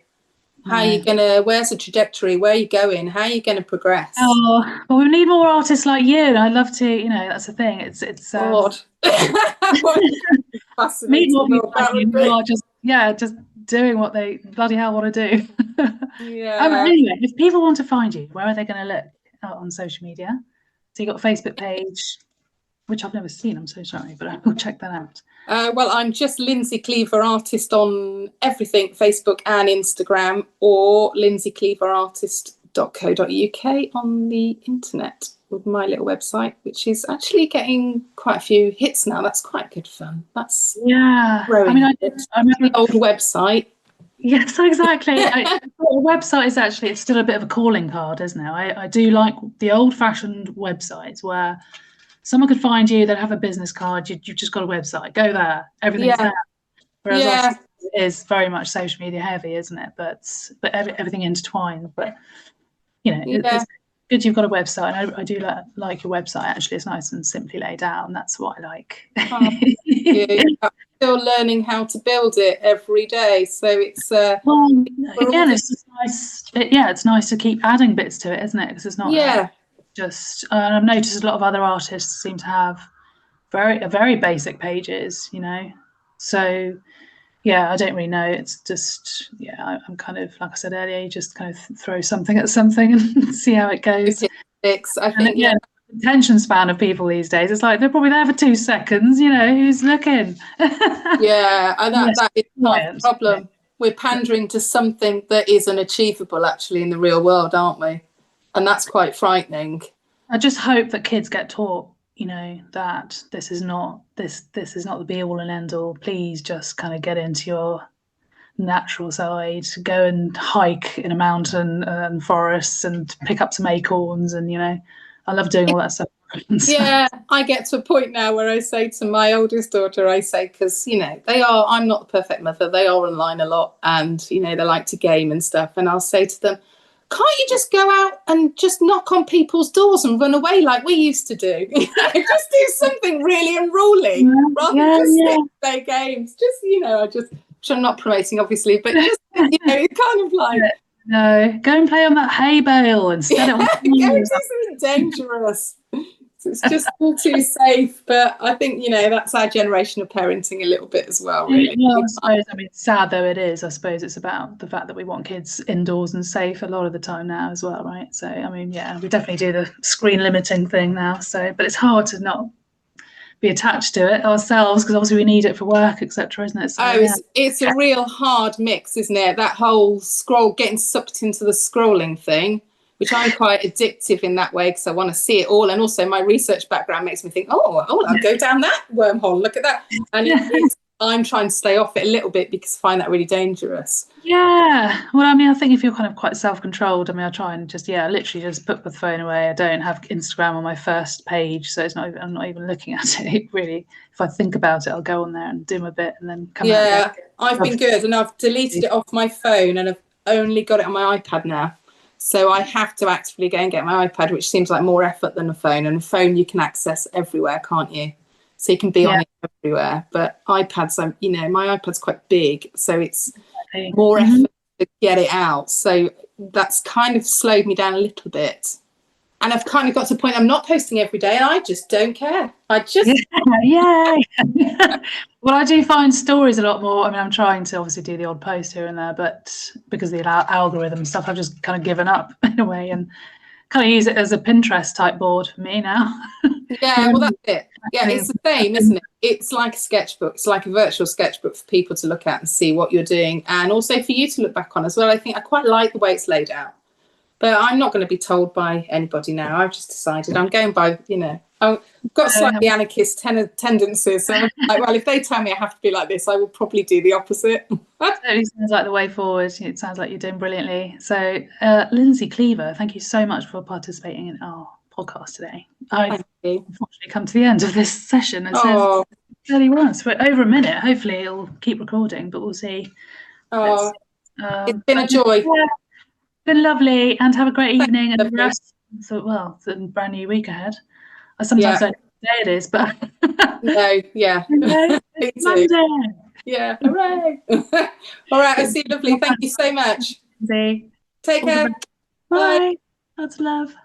B: How are you going to, where's the trajectory? Where are you going? How are you going to progress?
A: Oh, well, we need more artists like you. And I'd love to, that's the thing. It's
B: God.
A: Meet more people like you who are just doing what they bloody hell want to do.
B: Yeah.
A: Anyway, if people want to find you, where are they going to look on social media? So you've got a Facebook page, which I've never seen, I'm so sorry, but I will check that out.
B: Well, I'm just Lynsey Cleaver Artist on everything, Facebook and Instagram, or lynseycleaverartist.co.uk on the internet with my little website, which is actually getting quite a few hits now. That's quite good fun. That's growing. I remember the old website.
A: Yes, exactly. A website is actually, it's still a bit of a calling card, isn't it? I do like the old-fashioned websites where someone could find you, they'd have a business card, you've just got a website, go there, everything's there. Whereas it is very much social media heavy, isn't it? But everything intertwined. But, it's good you've got a website. I do like your website, actually. It's nice and simply laid out, and that's what I like.
B: I'm still learning how to build it every day. So it's...
A: it's just nice. It's nice to keep adding bits to it, isn't it? Because it's not... just I've noticed a lot of other artists seem to have very basic pages, so I don't really know. It's just I'm kind of, like I said earlier, you just kind of throw something at something and see how it goes.
B: I think
A: the attention span of people these days, it's like they're probably there for 2 seconds, who's looking.
B: And that is not a problem. We're pandering to something that isn't achievable actually in the real world, aren't we? And that's quite frightening.
A: I just hope that kids get taught, that this is not the be all and end all. Please just kind of get into your natural side, go and hike in a mountain and forests and pick up some acorns, and I love doing all that stuff.
B: I get to a point now where I say to my oldest daughter, because I'm not the perfect mother, they are online a lot, and they like to game and stuff, and I'll say to them, can't you just go out and just knock on people's doors and run away like we used to do? Just do something really unruly rather than just sit and play games. Which I'm not promoting, obviously, but just, it's kind of like...
A: No, go and play on that hay bale instead of...
B: Go and do something dangerous. It's just all too safe, but I think that's our generation of parenting a little bit as well, really.
A: I suppose, sad though it is, I suppose it's about the fact that we want kids indoors and safe a lot of the time now as well, right? So we definitely do the screen limiting thing now, but it's hard to not be attached to it ourselves, because obviously we need it for work, etc., isn't it? So,
B: it's a real hard mix, isn't it? That whole getting sucked into the scrolling thing, which I'm quite addictive in that way, because I want to see it all. And also my research background makes me think, I'll go down that wormhole, look at that. And I'm trying to stay off it a little bit because I find that really dangerous.
A: Yeah. Well, I think if you're kind of quite self-controlled, I try and just, literally just put the phone away. I don't have Instagram on my first page, so I'm not even looking at it, really. If I think about it, I'll go on there and do my bit and then come out again.
B: I've been good, and I've deleted it off my phone, and I've only got it on my iPad now. So I have to actively go and get my iPad, which seems like more effort than a phone. And a phone you can access everywhere, can't you? So you can be on it everywhere. But iPads, my iPad's quite big, so it's more effort to get it out. So that's kind of slowed me down a little bit. And I've kind of got to the point I'm not posting every day, and I just don't care.
A: Well, I do find stories a lot more. I mean, I'm trying to obviously do the odd post here and there, but because of the algorithm and stuff, I've just kind of given up in a way and kind of use it as a Pinterest type board for me now.
B: Yeah, well, that's it. Yeah, it's the same, isn't it? It's like a sketchbook. It's like a virtual sketchbook for people to look at and see what you're doing, and also for you to look back on as well. I think I quite like the way it's laid out. But I'm not going to be told by anybody now. I've just decided I'm going by, I've got slightly anarchist tendencies. So I'm like, well, if they tell me I have to be like this, I will probably do the opposite.
A: It sounds like the way forward. It sounds like you're doing brilliantly. So, Lynsey Cleaver, thank you so much for participating in our podcast today. I've unfortunately come to the end of this session. It says 31, so we're over a minute. Hopefully it'll keep recording, but we'll see.
B: It's been a joy.
A: Yeah. Been lovely, and have a great evening and the rest. So, it's a brand new week ahead. I sometimes don't know what day it is, but
B: no, yeah,
A: it's Monday.
B: Yeah, hooray! All right, I see you, lovely. Thank you so much.
A: See.
B: Take care.
A: Bye. Lots of love.